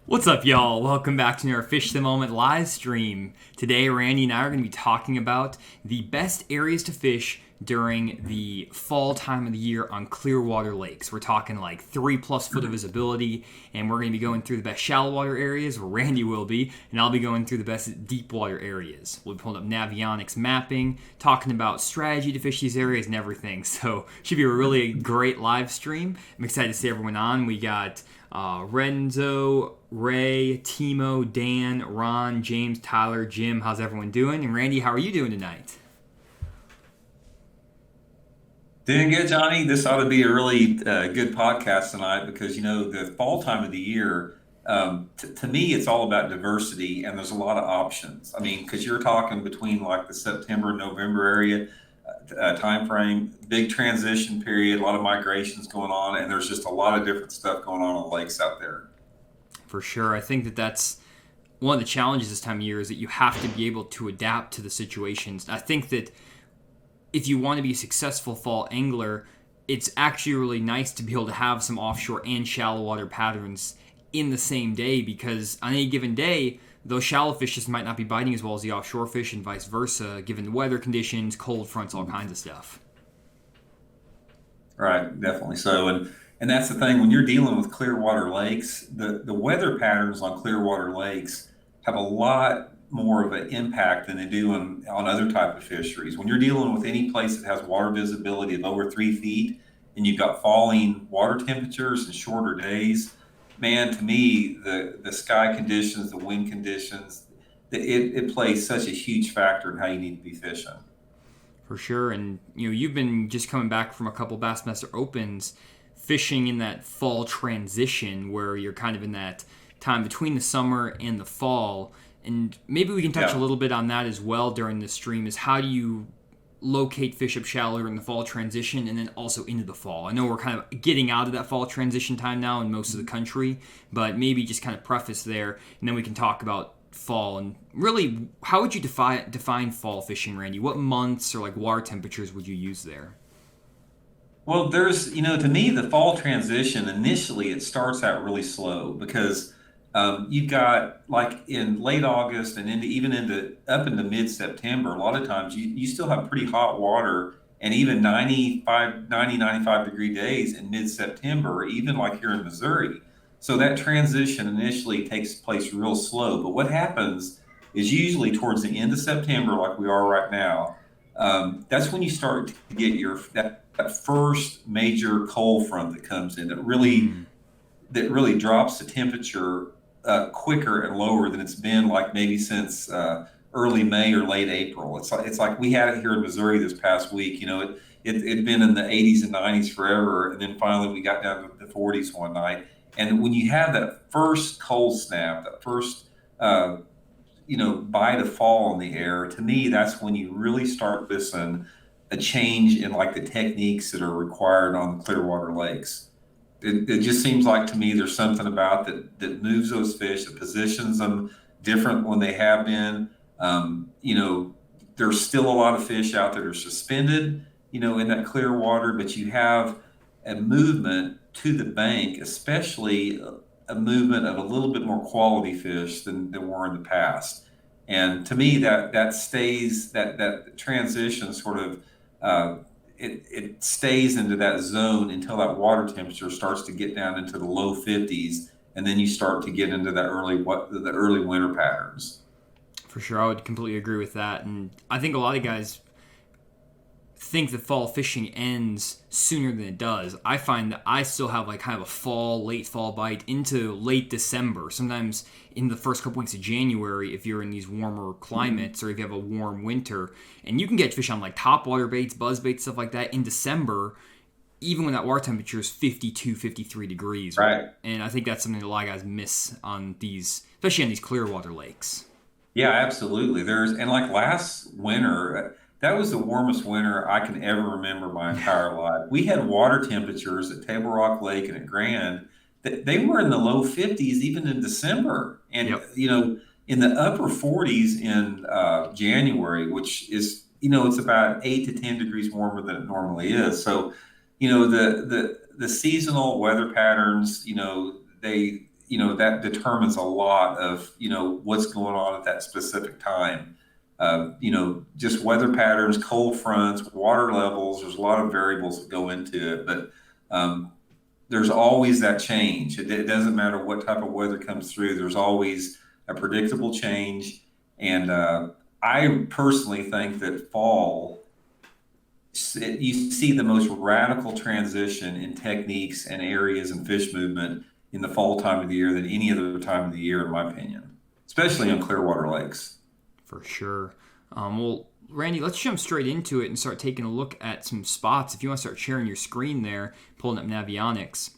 What's up, y'all? Welcome back to our Fish the Moment live stream. Today, Randy and I are going to be talking about the best areas to fish during the fall time of the year on clear water lakes. We're talking like 3+ foot of visibility, and we're going to be going through the best shallow water areas, where Randy will be, and I'll be going through the best deep water areas. We'll be pulling up Navionics mapping, talking about strategy to fish these areas and everything. So, should be a really great live stream. I'm excited to see everyone on. We got Renzo, Ray, Timo, Dan, Ron, James, Tyler, Jim. How's everyone doing? And Randy, how are you doing tonight? Doing good, Johnny. This ought to be a really good podcast tonight because, the fall time of the year, to me, it's all about diversity and there's a lot of options. I mean, because you're talking between like the September, November area time frame, big transition period, a lot of migrations going on, and there's just a lot of different stuff going on the lakes out there. For sure. I think that that's one of the challenges this time of year is that you have to be able to adapt to the situations. I think that if you want to be a successful fall angler, it's actually really nice to be able to have some offshore and shallow water patterns in the same day, because on any given day, those shallow fish just might not be biting as well as the offshore fish and vice versa, given the weather conditions, cold fronts, all kinds of stuff. Right, definitely so. And that's the thing when you're dealing with clear water lakes, the weather patterns on clear water lakes have a lot more of an impact than they do on other type of fisheries. When you're dealing with any place that has water visibility of over 3 feet and you've got falling water temperatures and shorter days, man, to me, the sky conditions, the wind conditions, it plays such a huge factor in how you need to be fishing. For sure. And you've been just coming back from a couple Bassmaster Opens, fishing in that fall transition where you're kind of in that time between the summer and the fall. And maybe we can touch a Yeah. little bit on that as well during this stream, is how do you locate fish up shallow in the fall transition and then also into the fall? I know we're kind of getting out of that fall transition time now in most of the country, but maybe just kind of preface there, and then we can talk about fall. And really, how would you define fall fishing, Randy? What months or like water temperatures would you use there? Well, to me, the fall transition initially it starts out really slow because you've got like in late August and even into up into mid-September, a lot of times you still have pretty hot water and even 95 degree days in mid-September, even like here in Missouri. So that transition initially takes place real slow. But what happens is usually towards the end of September, like we are right now, that's when you start to get that first major cold front that comes in Mm, that really drops the temperature quicker and lower than it's been like maybe since early May or late April. It's like we had it here in Missouri this past week. It'd been in the 80s and 90s forever, and then finally we got down to the 40s one night. And when you have that first cold snap, that first uh, bite of fall in the air, to me, that's when you really start missing a change in like the techniques that are required on the Clearwater lakes. It just seems like to me there's something about that moves those fish, that positions them different when they have been. There's still a lot of fish out there that are suspended, in that clear water, but you have a movement to the bank, especially a movement of a little bit more quality fish than were in the past. And to me, that stays that transition sort of uh, it stays into that zone until that water temperature starts to get down into the low 50s, and then you start to get into the early winter patterns. for sure. I would completely agree with that. And I think a lot of guys think that fall fishing ends sooner than it does. I find that I still have like kind of a late fall bite into late December. Sometimes in the first couple weeks of January, if you're in these warmer climates or if you have a warm winter, and you can get fish on like topwater baits, buzz baits, stuff like that in December, even when that water temperature is 52, 53 degrees. Right. And I think that's something that a lot of guys miss on these, especially on these clear water lakes. Yeah, absolutely. And like last winter, that was the warmest winter I can ever remember my entire life. We had water temperatures at Table Rock Lake and at Grand that they were in the low 50s even in December, and Yep. in the upper 40s in January, which is it's about 8 to 10 degrees warmer than it normally is. So, the seasonal weather patterns, they that determines a lot of, what's going on at that specific time. Just weather patterns, cold fronts, water levels. There's a lot of variables that go into it, but there's always that change. It doesn't matter what type of weather comes through. There's always a predictable change. And I personally think that fall, you see the most radical transition in techniques and areas and fish movement in the fall time of the year than any other time of the year, in my opinion, especially on Clearwater lakes. For sure. Well, Randy, let's jump straight into it and start taking a look at some spots. If you want to start sharing your screen there, pulling up Navionics.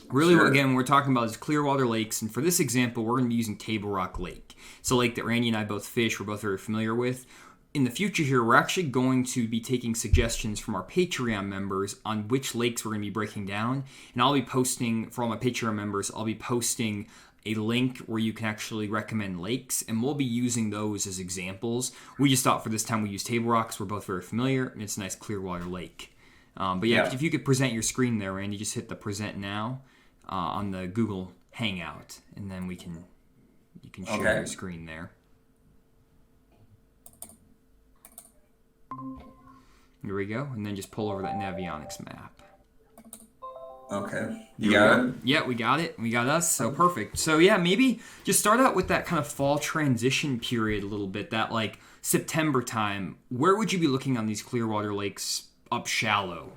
Really, Sure. again, we're talking about is Clearwater lakes, and for this example, we're going to be using Table Rock Lake. It's a lake that Randy and I both fish, we're both very familiar with. In the future here, we're actually going to be taking suggestions from our Patreon members on which lakes we're going to be breaking down, and I'll be posting, for all my Patreon members, I'll be posting a link where you can actually recommend lakes, and we'll be using those as examples. We just thought for this time we use Table Rock because we're both very familiar, and it's a nice Clearwater lake. But yeah, Yeah. if you could present your screen there, Randy, just hit the present now on the Google Hangout, and then you can share Okay. your screen there. Here we go, and then just pull over that Navionics map. Okay. Here You we got go. it? Yeah, we got it. We got us. So perfect. So yeah, maybe just start out with that kind of fall transition period a little bit, that like September time. Where would you be looking on these Clearwater lakes up shallow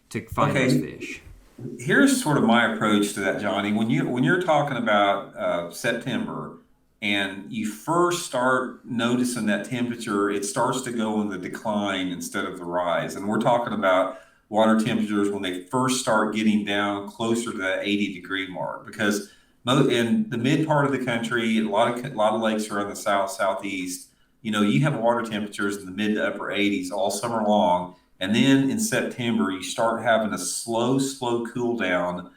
to find Okay. those fish? Here's sort of my approach to that, Johnny. When you're talking about September and you first start noticing that temperature, it starts to go in the decline instead of the rise. And we're talking about water temperatures when they first start getting down closer to that 80-degree mark. Because in the mid part of the country, a lot of lakes are in the southeast. You have water temperatures in the mid to upper 80s all summer long. And then in September, you start having a slow cool down,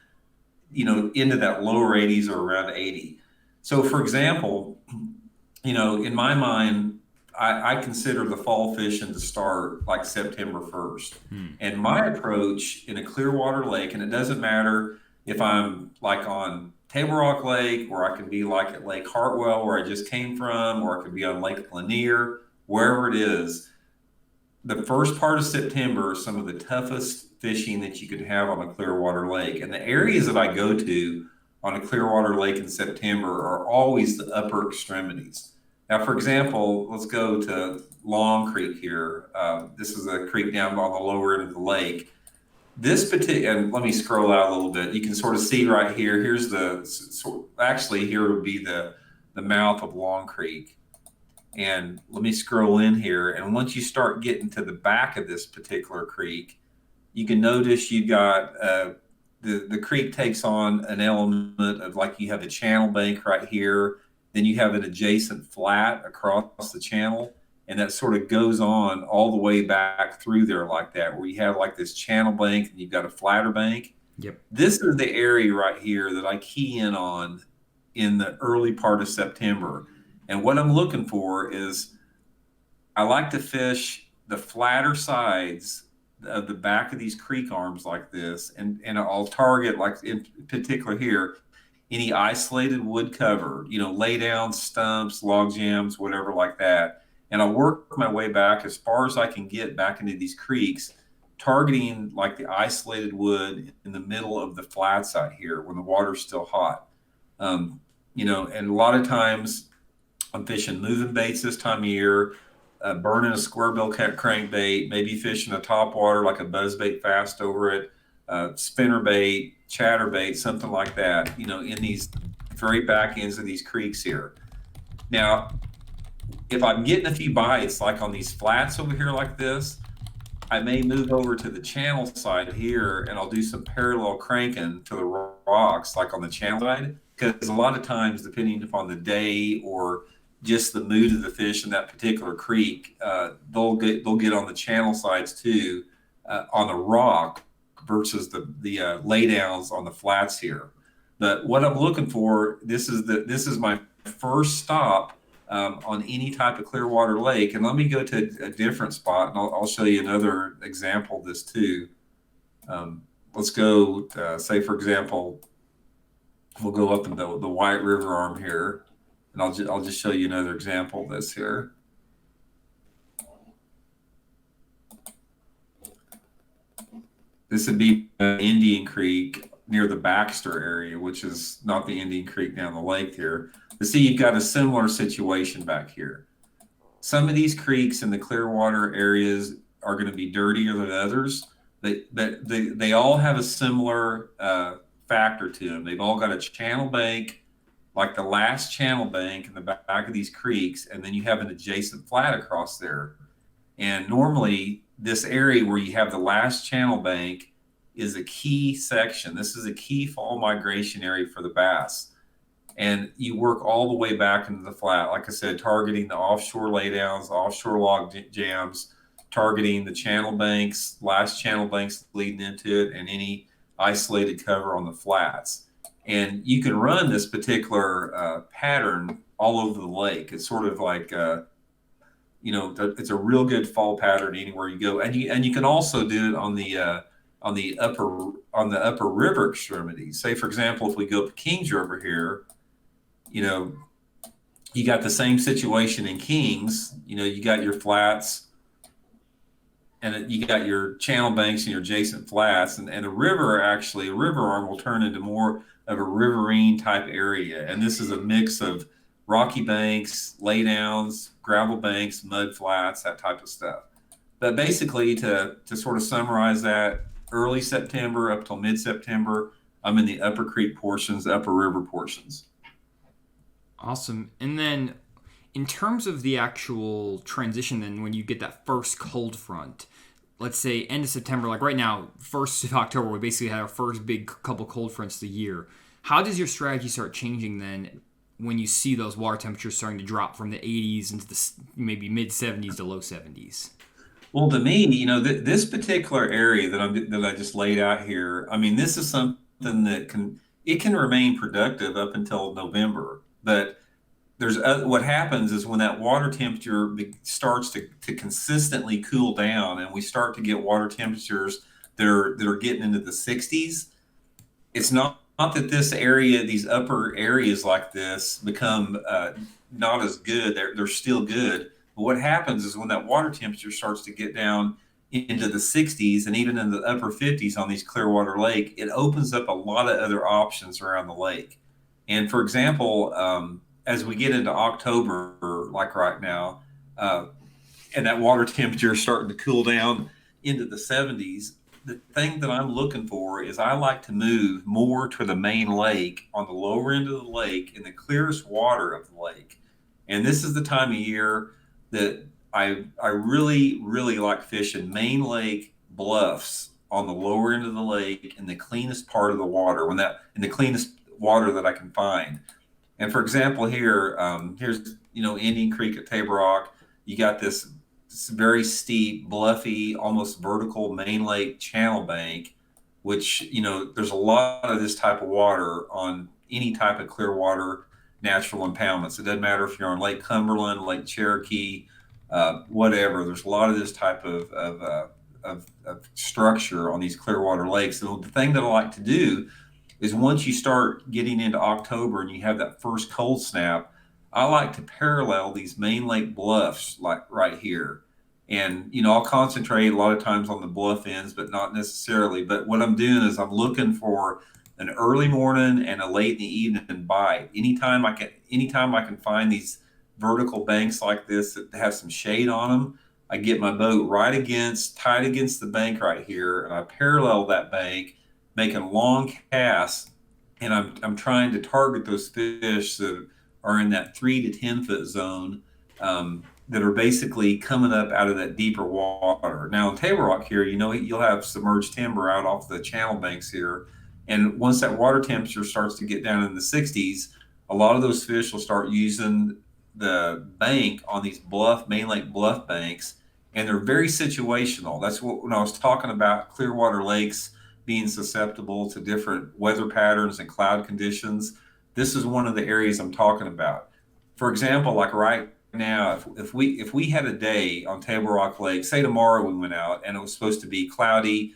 into that lower 80s or around 80. So, for example, in my mind, I consider the fall fishing to start like September 1st. And my approach in a Clearwater lake, and it doesn't matter if I'm like on Table Rock Lake, or I can be like at Lake Hartwell, where I just came from, or I could be on Lake Lanier, wherever it is. The first part of September are some of the toughest fishing that you can have on a Clearwater lake. And the areas that I go to on a Clearwater lake in September are always the upper extremities. Now, for example, let's go to Long Creek here. This is a creek down on the lower end of the lake. This particular, and let me scroll out a little bit. You can sort of see right here. Here's actually, here would be the mouth of Long Creek. And let me scroll in here. And once you start getting to the back of this particular creek, you can notice you got the creek takes on an element of, like, you have a channel bank right here. Then you have an adjacent flat across the channel. And that sort of goes on all the way back through there like that, where you have like this channel bank and you've got a flatter bank. Yep. This is the area right here that I key in on in the early part of September. And what I'm looking for is, I like to fish the flatter sides of the back of these creek arms like this. And I'll target, like in particular here, any isolated wood cover, lay down stumps, log jams, whatever like that. And I'll work my way back as far as I can get back into these creeks, targeting like the isolated wood in the middle of the flat side here when the water's still hot. And a lot of times I'm fishing moving baits this time of year, burning a square bill crankbait, maybe fishing a topwater like a buzzbait fast over it, spinner bait, chatterbait, something like that, in these very back ends of these creeks here. Now, if I'm getting a few bites, like on these flats over here like this, I may move over to the channel side here and I'll do some parallel cranking to the rocks, like on the channel side. Because a lot of times, depending upon the day or just the mood of the fish in that particular creek, they'll get on the channel sides too, on the rock versus the laydowns on the flats here. But what I'm looking for, this is my first stop on any type of Clearwater lake. And let me go to a different spot, and I'll show you another example of this too. Let's go, say, for example, We'll go up in the White River arm here, and I'll just show you another example of this here. This would be Indian Creek near the Baxter area, which is not the Indian Creek down the lake here. But see, you've got a similar situation back here. Some of these creeks in the Clearwater areas are going to be dirtier than others, but they all have a similar factor to them. They've all got a channel bank, like the last channel bank in the back of these creeks, and then you have an adjacent flat across there. And normally, this area where you have the last channel bank is a key section. This is a key fall migration area for the bass. And you work all the way back into the flat, like I said, targeting the offshore laydowns, offshore log jams, targeting the channel banks, last channel banks leading into it, and any isolated cover on the flats. And you can run this particular pattern all over the lake. It's sort of like it's a real good fall pattern anywhere you go, and you can also do it on the upper river extremities. Say, for example, if we go up Kings River here, you got the same situation in Kings. You got your flats, and you got your channel banks and your adjacent flats, and a river arm will turn into more of a riverine type area, and this is a mix of rocky banks, laydowns, gravel banks, mud flats, that type of stuff. But basically, to sort of summarize that, early September up till mid-September, I'm in the upper creek portions, upper river portions. Awesome. And then in terms of the actual transition, then when you get that first cold front, let's say end of September, like right now, 1st of October, we basically had our first big couple cold fronts of the year. How does your strategy start changing then when you see those water temperatures starting to drop from the 80s into the maybe mid 70s to low 70s? Well, to me, this particular area that I just laid out here, I mean, this is something that can remain productive up until November. But what happens is when that water temperature starts to consistently cool down, and we start to get water temperatures that are getting into the 60s, it's not that this area, these upper areas like this, become not as good. They're still good. But what happens is when that water temperature starts to get down into the 60s and even in the upper 50s on these Clearwater Lake, it opens up a lot of other options around the lake. And for example, as we get into October, like right now, and that water temperature is starting to cool down into the 70s, the thing that I'm looking for is I like to move more to the main lake on the lower end of the lake in the clearest water of the lake. And this is the time of year that I really, really like fishing main lake bluffs on the lower end of the lake in the cleanest part of the water, in the cleanest water that I can find. And for example, here's Indian Creek at Table Rock. You got this very steep, bluffy, almost vertical main lake channel bank, which there's a lot of this type of water on any type of clear water natural impoundments. It doesn't matter if you're on Lake Cumberland, Lake Cherokee, whatever. There's a lot of this type of structure on these clear water lakes. So the thing that I like to do is once you start getting into October and you have that first cold snap, I like to parallel these main lake bluffs like right here. And, I'll concentrate a lot of times on the bluff ends, but not necessarily. But what I'm doing is I'm looking for an early morning and a late in the evening bite. Anytime I can find these vertical banks like this that have some shade on them, I get my boat tied against the bank right here, and I parallel that bank, making long casts, and I'm trying to target those fish that are in that 3 to 10 foot zone, that are basically coming up out of that deeper water. Now in Table Rock here, you'll have submerged timber out off the channel banks here, and once that water temperature starts to get down in the 60s, a lot of those fish will start using the bank on these main lake bluff banks, and they're very situational. That's when I was talking about Clearwater lakes being susceptible to different weather patterns and cloud conditions. This is one of the areas I'm talking about. For example, like right now, if we had a day on Table Rock Lake, say tomorrow we went out and it was supposed to be cloudy,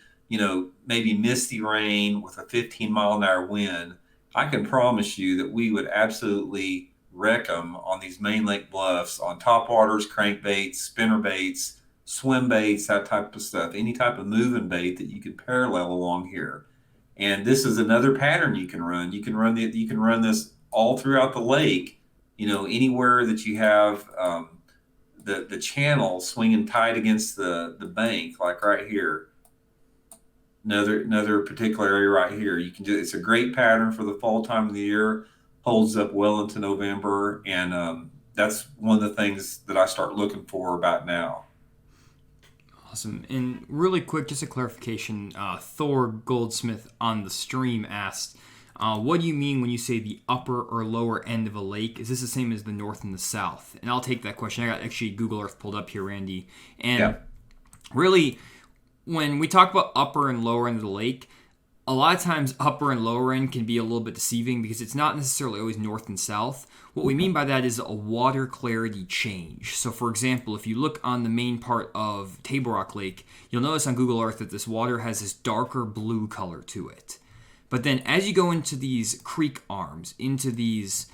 maybe misty rain with a 15-mile-an-hour wind, I can promise you that we would absolutely wreck them on these main lake bluffs on top waters, crankbaits, spinner baits, swim baits, that type of stuff. Any type of moving bait that you could parallel along here. And this is another pattern you can run. You can run this all throughout the lake. Anywhere that you have the channel swinging tight against the bank, like right here. Another particular area right here. You can do. It's a great pattern for the fall time of the year. Holds up well into November, and that's one of the things that I start looking for about now. Awesome. And really quick, just a clarification. Thor Goldsmith on the stream asked, what do you mean when you say the upper or lower end of a lake? Is this the same as the north and the south? And I'll take that question. I got actually Google Earth pulled up here, Randy. And Yeah. really, when we talk about upper and lower end of the lake, a lot of times upper and lower end can be a little bit deceiving because it's not necessarily always north and south. What we mean by that is a water clarity change. So for example, if you look on the main part of Table Rock Lake, you'll notice on Google Earth that this water has this darker blue color to it. But then as you go into these creek arms, into these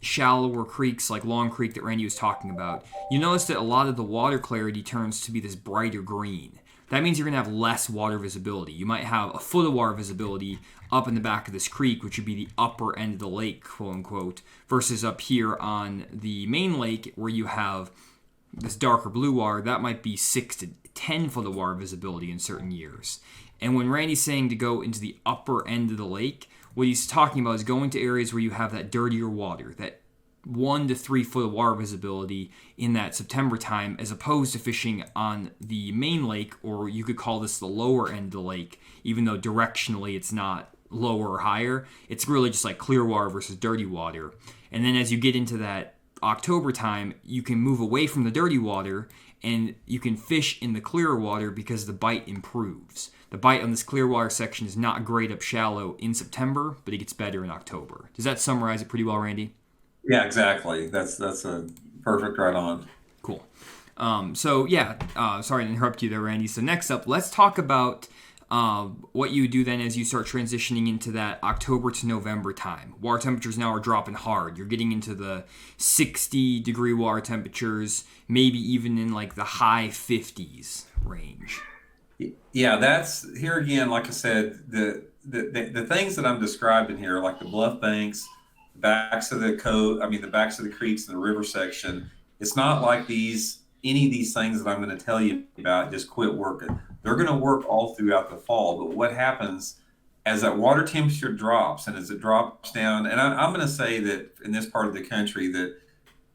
shallower creeks like Long Creek that Randy was talking about, you notice that a lot of the water clarity turns to be this brighter green. That means you're going to have less water visibility. You might have a foot of water visibility up in the back of this creek, which would be the upper end of the lake, quote unquote, versus up here on the main lake where you have this darker blue water. That might be 6 to 10 foot of water visibility in certain years. And when Randy's saying to go into the upper end of the lake, what he's talking about is going to areas where you have that dirtier water, that 1 to 3 foot of water visibility in that September time, as opposed to fishing on the main lake, or you could call this the lower end of the lake, even though directionally it's not lower or higher. It's really just like clear water versus dirty water. And then as you get into that October time, you can move away from the dirty water and you can fish in the clearer water because the bite improves. The bite on this clear water section is not great up shallow in September, but it gets better in October. Does that summarize it pretty well, Randy? Yeah, exactly. That's a perfect right on. Cool. Sorry to interrupt you there, Randy. So next up, let's talk about what you do then as you start transitioning into that October to November time. Water temperatures now are dropping hard. You're getting into the 60-degree water temperatures, maybe even in like the high 50s range. Yeah, that's here again. Like I said, the things that I'm describing here, like the bluff banks, backs of the the backs of the creeks and the river section. It's not like any of these things that I'm going to tell you about just quit working. They're going to work all throughout the fall. But what happens as that water temperature drops and as it drops down, and I'm going to say that in this part of the country that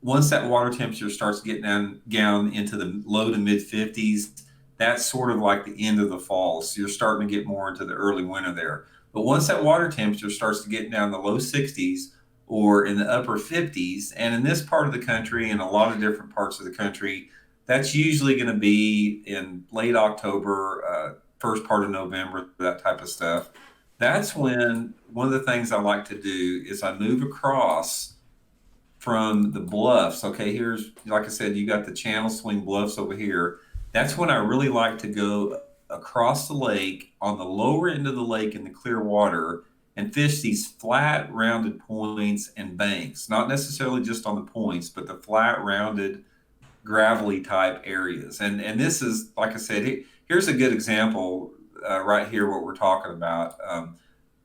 once that water temperature starts getting down into the low to mid 50s, that's sort of like the end of the fall. So you're starting to get more into the early winter there. But once that water temperature starts to get down the low 60s or in the upper 50s, and in this part of the country and a lot of different parts of the country, that's usually going to be in late October, first part of November, that type of stuff. That's when one of the things I like to do is I move across from the bluffs. Okay, here's, like I said, you got the channel swing bluffs over here. That's when I really like to go across the lake on the lower end of the lake in the clear water and fish these flat, rounded points and banks. Not necessarily just on the points, but the flat, rounded, gravelly type areas. And this is, like I said, here's a good example right here, what we're talking about.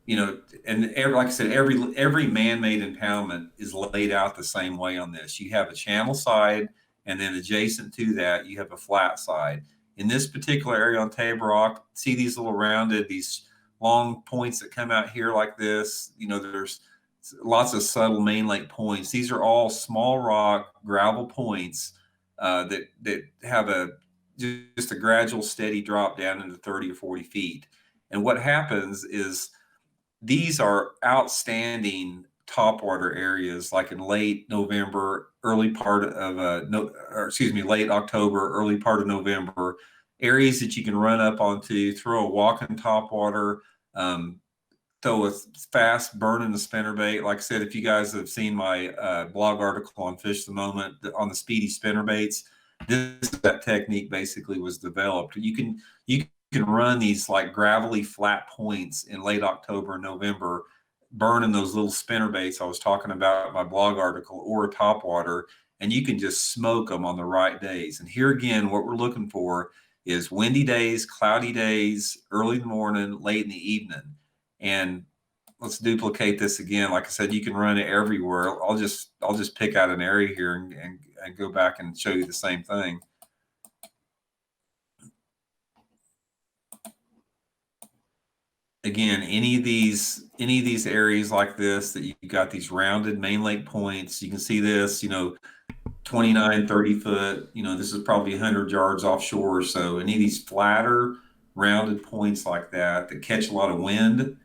Like I said, every man-made impoundment is laid out the same way on this. You have a channel side, and then adjacent to that, you have a flat side. In this particular area on Table Rock, see these little rounded, these long points that come out here like this. There's lots of subtle main lake points. These are all small rock gravel points that have just a gradual, steady drop down into 30 or 40 feet. And what happens is these are outstanding topwater areas, like in late November, early part of late October, early part of November, areas that you can run up onto, throw a walking topwater, throw a fast burning the spinnerbait. Like I said, if you guys have seen my blog article on Fish the Moment on the speedy spinnerbaits, that technique basically was developed. You can run these like gravelly flat points in late October and November burning those little spinner baits I was talking about in my blog article, or topwater, and you can just smoke them on the right days. And here again, what we're looking for is windy days, cloudy days, early in the morning, late in the evening. And let's duplicate this again. Like I said, you can run it everywhere. I'll just pick out an area here and go back and show you the same thing. Again, any of these areas like this that you got these rounded main lake points, you can see this, 29, 30 foot, this is probably 100 yards offshore or so. Any of these flatter, rounded points like that catch a lot of wind.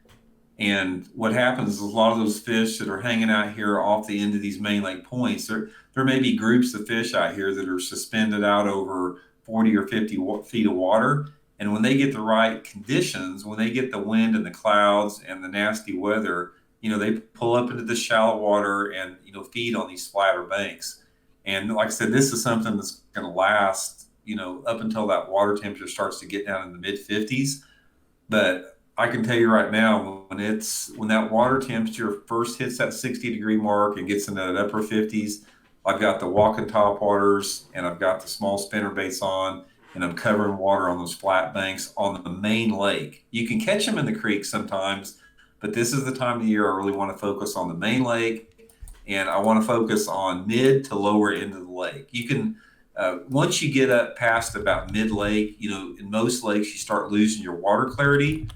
And what happens is a lot of those fish that are hanging out here off the end of these main lake points, there may be groups of fish out here that are suspended out over 40 or 50 feet of water. And when they get the right conditions, when they get the wind and the clouds and the nasty weather, they pull up into the shallow water and, feed on these flatter banks. And like I said, this is something that's going to last, up until that water temperature starts to get down in the mid 50s. But I can tell you right now, when that water temperature first hits that 60-degree mark and gets into that upper 50s, I've got the walking top waters and I've got the small spinner baits on, and I'm covering water on those flat banks on the main lake. You can catch them in the creek sometimes, but this is the time of the year I really want to focus on the main lake, and I want to focus on mid to lower end of the lake. You can, once you get up past about mid lake, in most lakes you start losing your water clarity.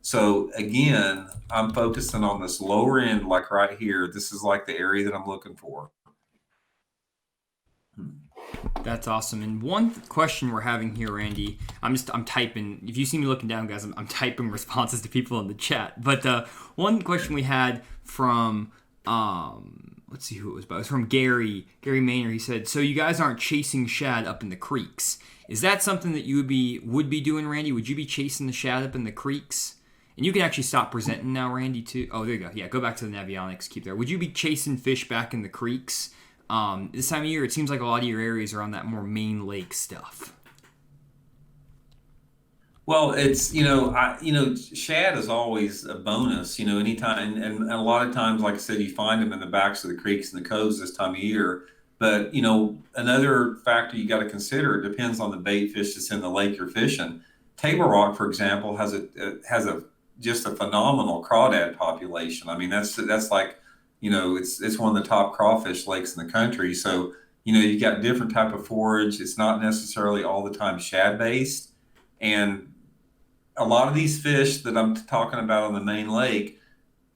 So again, I'm focusing on this lower end, like right here. This is like the area that I'm looking for. That's awesome. And one question we're having here, Randy, I'm typing. If you see me looking down, guys, I'm typing responses to people in the chat. But one question we had from, let's see who it was, but it was from Gary Maynard. He said, so you guys aren't chasing shad up in the creeks. Is that something that you would be doing, Randy? Would you be chasing the shad up in the creeks? And you can actually stop presenting now, Randy, too. Oh, there you go. Yeah, go back to the Navionics. Keep there. Would you be chasing fish back in the creeks? This time of year, it seems like a lot of your areas are on that more main lake stuff. Well, it's, shad is always a bonus, anytime. And a lot of times, like I said, you find them in the backs of the creeks and the coves this time of year. But, another factor you got to consider, it depends on the bait fish that's in the lake you're fishing. Table Rock, for example, has just a phenomenal crawdad population. I mean, that's like, it's one of the top crawfish lakes in the country. So, you got different type of forage. It's not necessarily all the time shad based. And a lot of these fish that I'm talking about on the main lake,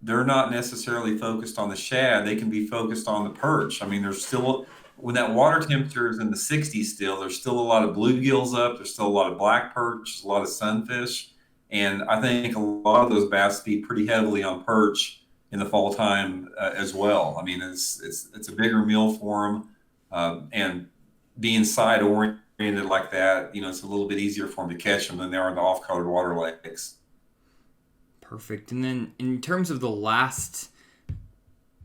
they're not necessarily focused on the shad. They can be focused on the perch. I mean, there's still, when that water temperature is in the 60s still, there's still a lot of bluegills up. There's still a lot of black perch, a lot of sunfish. And I think a lot of those bass feed pretty heavily on perch in the fall time as well. I mean, it's a bigger meal for them, and being side oriented like that, it's a little bit easier for them to catch them than they are in the off-colored water lakes. Perfect. And then in terms of the last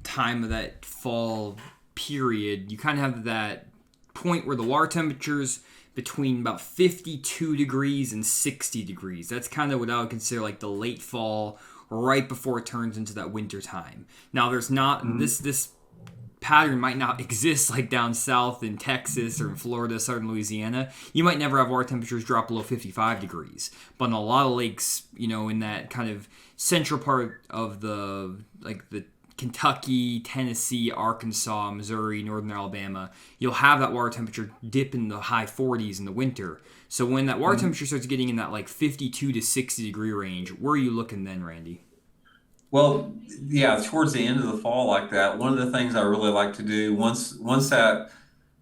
time of that fall period, you kind of have that point where the water temperatures between about 52 degrees and 60 degrees. That's kind of what I would consider like the late fall, right before it turns into that winter time. Now, there's not this pattern might not exist like down south in Texas or in Florida, southern Louisiana. You might never have water temperatures drop below 55 degrees. But in a lot of lakes, in that kind of central part of the Kentucky, Tennessee, Arkansas, Missouri, northern Alabama, you'll have that water temperature dip in the high 40s in the winter. So when that water temperature starts getting in that like 52 to 60 degree range, where are you looking then, Randy? Well, yeah, towards the end of the fall like that, one of the things I really like to do once that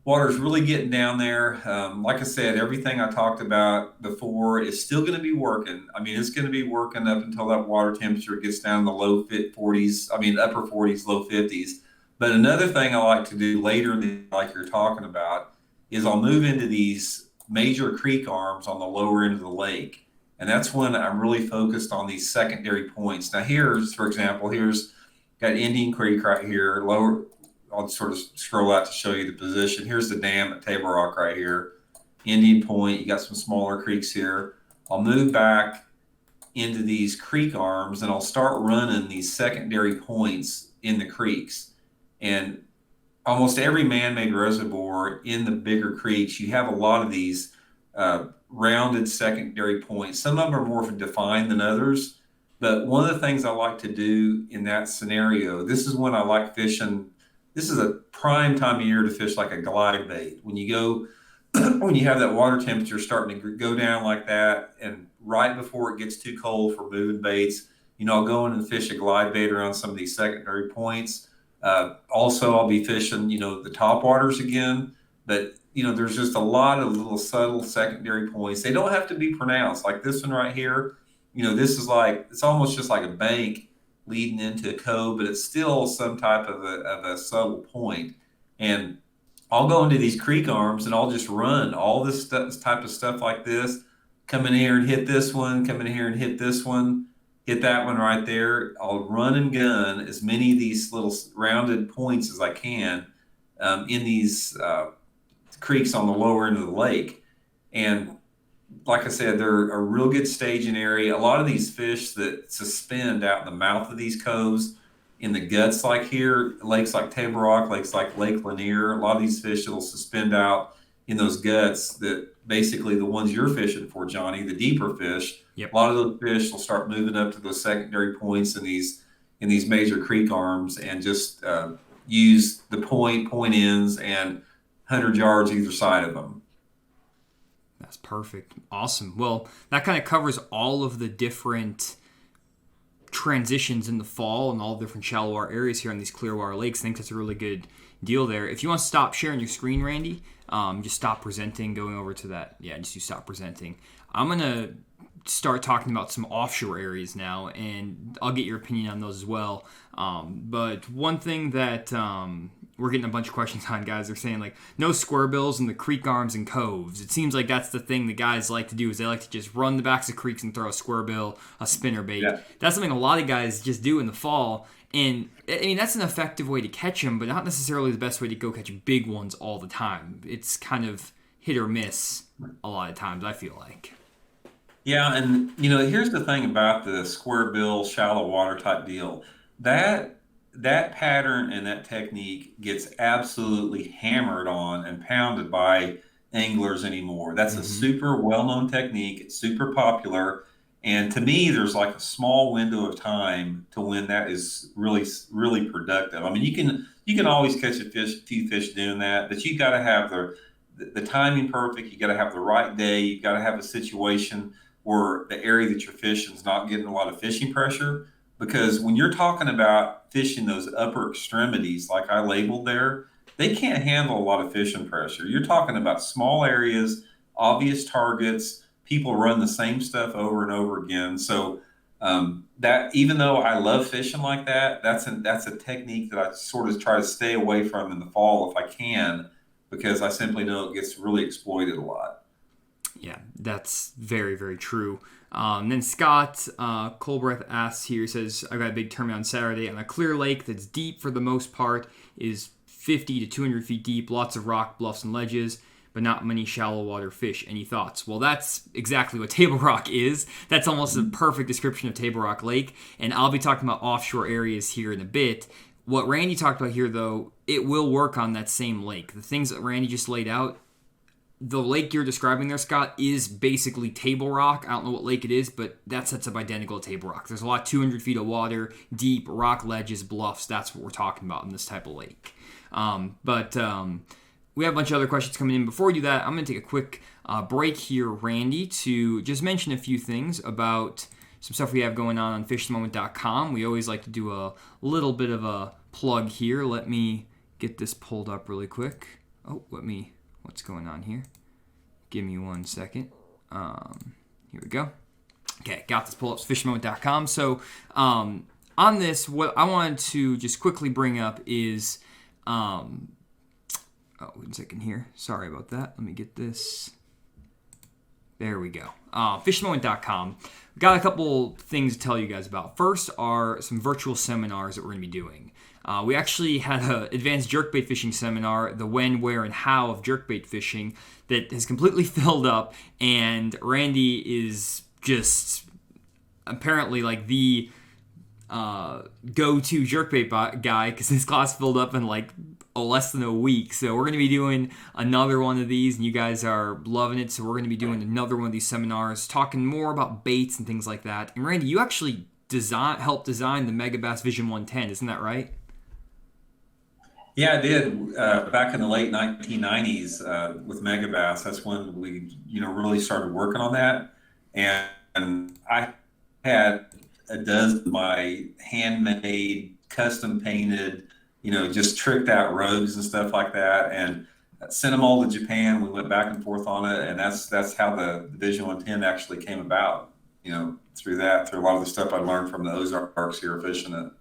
water's really getting down there, like I said, everything I talked about before is still going to be working. I mean, it's going to be working up until that water temperature gets down in the low 40s, upper 40s, low 50s. But another thing I like to do later in the, like you're talking about, is I'll move into these major creek arms on the lower end of the lake. And that's when I'm really focused on these secondary points. Now here's, for example, here's got Indian Creek right here, lower. I'll sort of scroll out to show you the position. Here's the dam at Table Rock right here. Indian Point, you got some smaller creeks here. I'll move back into these creek arms, and I'll start running these secondary points in the creeks. And almost every man-made reservoir in the bigger creeks, you have a lot of these rounded secondary points. Some of them are more defined than others, but one of the things I like to do in that scenario, this is when I like fishing. This is a prime time of year to fish like a glide bait. When you go, when you have that water temperature starting to go down like that, and right before it gets too cold for moving baits, I'll go in and fish a glide bait around some of these secondary points. Also, I'll be fishing, the top waters again, but there's just a lot of little subtle secondary points. They don't have to be pronounced like this one right here. This is like, it's almost just like a bank leading into a cove, but it's still some type of a subtle point. And I'll go into these creek arms and I'll just run all this type of stuff like this. Come in here and hit this one, come in here and hit this one, hit that one right there. I'll run and gun as many of these little rounded points as I can in these creeks on the lower end of the lake. And like I said, they're a real good staging area. A lot of these fish that suspend out in the mouth of these coves, in the guts like here, lakes like Table Rock, lakes like Lake Lanier, a lot of these fish that'll suspend out in those guts, that basically the ones you're fishing for, Johnny, the deeper fish. Yep. A lot of those fish will start moving up to those secondary points in these major creek arms, and just use the point ends, and 100 yards either side of them. That's perfect. Awesome. Well, that kind of covers all of the different transitions in the fall and all the different shallow water areas here on these clear water lakes. I think that's a really good deal there. If you want to stop sharing your screen, Randy, just stop presenting, going over to that. Yeah, just you stop presenting. I'm going to start talking about some offshore areas now, and I'll get your opinion on those as well. But one thing that we're getting a bunch of questions on, guys, they're saying, like, no square bills in the creek arms and coves. It seems like that's the thing the guys like to do, is they like to just run the backs of creeks and throw a square bill, a spinner bait. Yeah. That's something a lot of guys just do in the fall. And, I mean, that's an effective way to catch them, but not necessarily the best way to go catch big ones all the time. It's kind of hit or miss a lot of times, I feel like. Yeah, and, here's the thing about the square bill, shallow water type deal. That pattern and that technique gets absolutely hammered on and pounded by anglers anymore. That's a super well-known technique. It's super popular. And to me, there's like a small window of time to when that is really, really productive. I mean, you can always catch a few fish doing that, but you got to have the timing perfect. You got to have the right day. You got to have a situation where the area that you're fishing is not getting a lot of fishing pressure. Because when you're talking about fishing those upper extremities, like I labeled there, they can't handle a lot of fishing pressure. You're talking about small areas, obvious targets. People run the same stuff over and over again. So that, even though I love fishing like that, that's a technique that I sort of try to stay away from in the fall if I can, because I simply know it gets really exploited a lot. Yeah, that's very, very true. Then Scott Colbreth asks here, he says, I got a big tournament on Saturday on a clear lake that's deep for the most part, is 50 to 200 feet deep, lots of rock, bluffs, and ledges, but not many shallow water fish. Any thoughts? Well, that's exactly what Table Rock is. That's almost a perfect description of Table Rock Lake, and I'll be talking about offshore areas here in a bit. What Randy talked about here, though, it will work on that same lake. The things that Randy just laid out, the lake you're describing there, Scott, is basically Table Rock. I don't know what lake it is, but that sets up identical to Table Rock. There's a lot, 200 feet of water, deep, rock ledges, bluffs. That's what we're talking about in this type of lake. But we have a bunch of other questions coming in. Before we do that, I'm going to take a quick break here, Randy, to just mention a few things about some stuff we have going on fishthemoment.com. We always like to do a little bit of a plug here. Let me get this pulled up really quick. What's going on here? Give me 1 second. Here we go. Okay, got this pulled up. fishthemoment.com. So on this, what I wanted to just quickly bring up is... 1 second here. Sorry about that. Let me get this. There we go. fishthemoment.com. Got a couple things to tell you guys about. First are some virtual seminars that we're going to be doing. We actually had an advanced jerkbait fishing seminar, the when, where, and how of jerkbait fishing, that has completely filled up, and Randy is just apparently like the go-to jerkbait guy, because this class filled up in like less than a week. So we're going to be doing another one of these, and you guys are loving it. So we're going to be doing another one of these seminars, talking more about baits and things like that. And Randy, you actually helped design the Megabass Vision 110, isn't that right? Yeah, I did. Back in the late 1990s with Megabass, that's when we, really started working on that. And I had a dozen of my handmade, custom painted, just tricked out rogues and stuff like that, and sent them all to Japan. We went back and forth on it, and that's how the Vision 110 actually came about. Through a lot of the stuff I learned from the Ozarks here fishing it.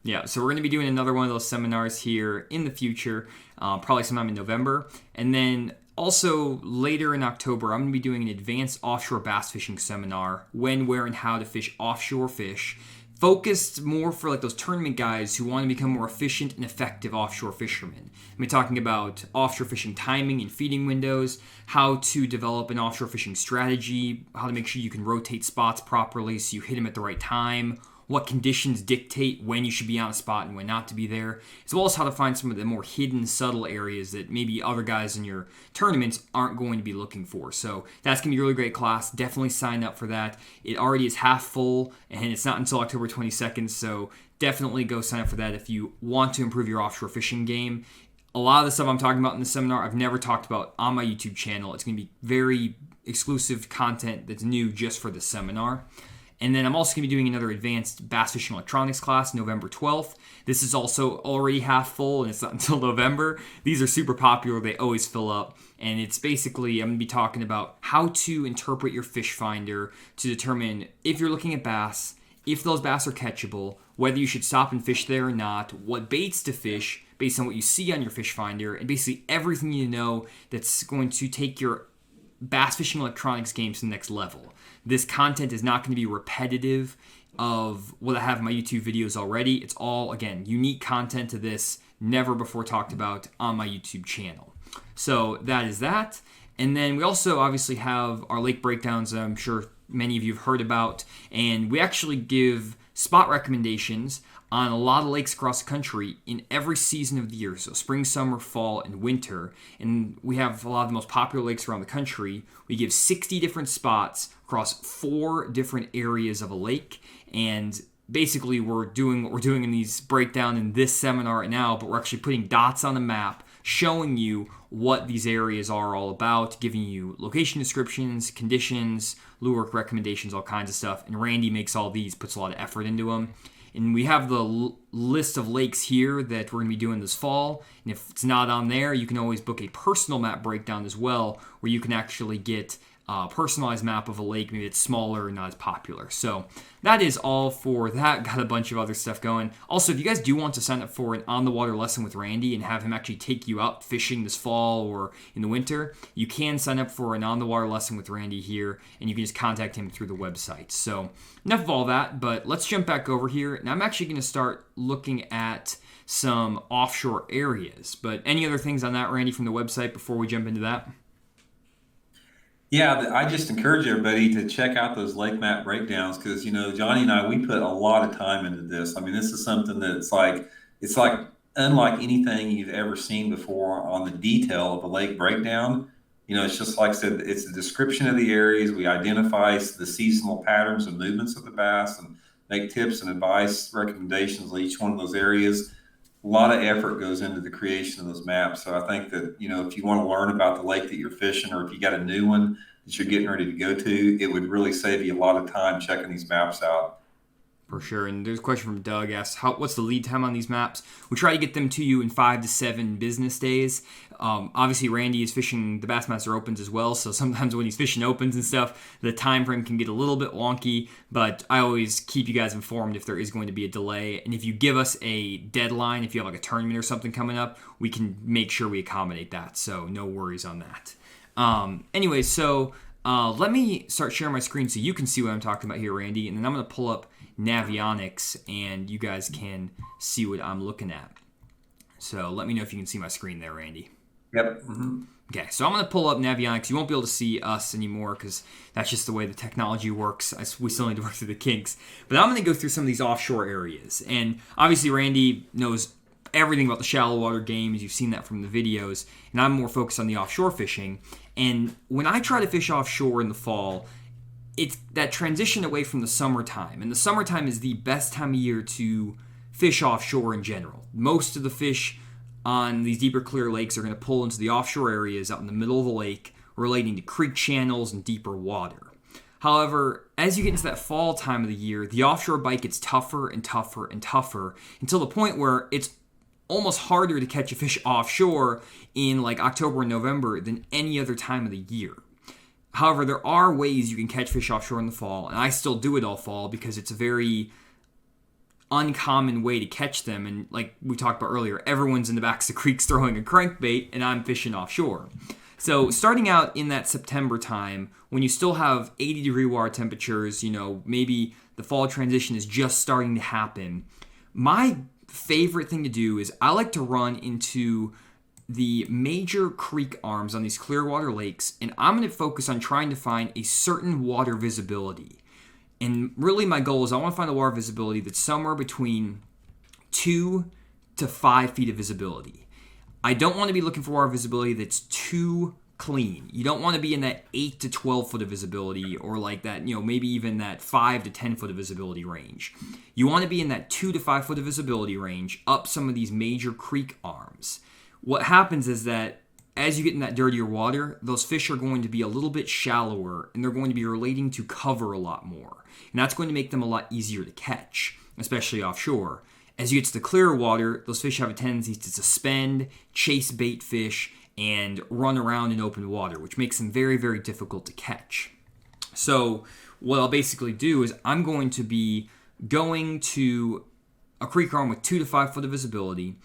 Yeah, so we're going to be doing another one of those seminars here in the future, probably sometime in November. And then also later in October, I'm going to be doing an advanced offshore bass fishing seminar, when, where, and how to fish offshore fish, focused more for like those tournament guys who want to become more efficient and effective offshore fishermen. I'm talking about offshore fishing timing and feeding windows, how to develop an offshore fishing strategy, how to make sure you can rotate spots properly so you hit them at the right time, what conditions dictate when you should be on a spot and when not to be there, as well as how to find some of the more hidden, subtle areas that maybe other guys in your tournaments aren't going to be looking for. So that's going to be a really great class. Definitely sign up for that. It already is half full, and it's not until October 22nd, so definitely go sign up for that if you want to improve your offshore fishing game. A lot of the stuff I'm talking about in the seminar, I've never talked about on my YouTube channel. It's going to be very exclusive content that's new just for the seminar. And then I'm also going to be doing another advanced bass fishing electronics class November 12th. This is also already half full, and it's not until November. These are super popular. They always fill up. And it's basically, I'm going to be talking about how to interpret your fish finder to determine if you're looking at bass, if those bass are catchable, whether you should stop and fish there or not, what baits to fish based on what you see on your fish finder, and basically everything you know that's going to take your bass fishing electronics game to the next level. This content is not going to be repetitive of what I have in my YouTube videos already. It's all, again, unique content to this, never before talked about on my YouTube channel. So that is that. And then we also obviously have our lake breakdowns that I'm sure many of you have heard about. And we actually give spot recommendations on a lot of lakes across the country in every season of the year. So spring, summer, fall, and winter. And we have a lot of the most popular lakes around the country. We give 60 different spots across 4 different areas of a lake. And basically we're doing what we're doing in these breakdown in this seminar right now, but we're actually putting dots on the map, showing you what these areas are all about, giving you location descriptions, conditions, lure recommendations, all kinds of stuff. And Randy makes all these, puts a lot of effort into them. And we have the list of lakes here that we're going to be doing this fall. And if it's not on there, you can always book a personal map breakdown as well, where you can actually get a personalized map of a lake, maybe it's smaller and not as popular. So that is all for that. Got a bunch of other stuff going. Also, if you guys do want to sign up for an on-the-water lesson with Randy and have him actually take you out fishing this fall or in the winter, you can sign up for an on-the-water lesson with Randy here, and you can just contact him through the website. So enough of all that, but let's jump back over here. And I'm actually going to start looking at some offshore areas. But any other things on that, Randy, from the website before we jump into that? Yeah, I just encourage everybody to check out those lake map breakdowns because, Johnny and I, we put a lot of time into this. I mean, this is something that's it's like unlike anything you've ever seen before on the detail of a lake breakdown. It's just like I said, it's a description of the areas. We identify the seasonal patterns and movements of the bass and make tips and advice recommendations on each one of those areas. A lot of effort goes into the creation of those maps. So I think that, if you want to learn about the lake that you're fishing, or if you got a new one that you're getting ready to go to, it would really save you a lot of time checking these maps out. For sure. And there's a question from Doug asks, what's the lead time on these maps? We try to get them to you in 5 to 7 business days. Obviously, Randy is fishing the Bassmaster Opens as well, so sometimes when he's fishing Opens and stuff, the time frame can get a little bit wonky, but I always keep you guys informed if there is going to be a delay. And if you give us a deadline, if you have like a tournament or something coming up, we can make sure we accommodate that, so no worries on that. Anyway, so let me start sharing my screen so you can see what I'm talking about here, Randy, and then I'm going to pull up Navionics, and you guys can see what I'm looking at. So let me know if you can see my screen there, Randy. Yep. Mm-hmm. Okay, so I'm going to pull up Navionics. You won't be able to see us anymore because that's just the way the technology works. We still need to work through the kinks. But I'm going to go through some of these offshore areas. And obviously, Randy knows everything about the shallow water games. You've seen that from the videos. And I'm more focused on the offshore fishing. And when I try to fish offshore in the fall, it's that transition away from the summertime. And the summertime is the best time of year to fish offshore in general. Most of the fish on these deeper, clear lakes are going to pull into the offshore areas out in the middle of the lake, relating to creek channels and deeper water. However, as you get into that fall time of the year, the offshore bite gets tougher and tougher and tougher until the point where it's almost harder to catch a fish offshore in like October and November than any other time of the year. However, there are ways you can catch fish offshore in the fall, and I still do it all fall because it's a very uncommon way to catch them. And like we talked about earlier, everyone's in the backs of creeks throwing a crankbait, and I'm fishing offshore. So starting out in that September time, when you still have 80-degree water temperatures, maybe the fall transition is just starting to happen, my favorite thing to do is I like to run into the major creek arms on these clear water lakes, and I'm going to focus on trying to find a certain water visibility. And really my goal is I want to find a water visibility that's somewhere between 2 to 5 feet of visibility. I don't want to be looking for water visibility that's too clean. You don't want to be in that 8 to 12 foot of visibility, or like that, maybe even that 5 to 10 foot of visibility range. You want to be in that 2 to 5 foot of visibility range up some of these major creek arms. What happens is that as you get in that dirtier water, those fish are going to be a little bit shallower, and they're going to be relating to cover a lot more. And that's going to make them a lot easier to catch, especially offshore. As you get to the clearer water, those fish have a tendency to suspend, chase bait fish, and run around in open water, which makes them very, very difficult to catch. So what I'll basically do is I'm going to be going to a creek arm with 2 to 5 foot of visibility,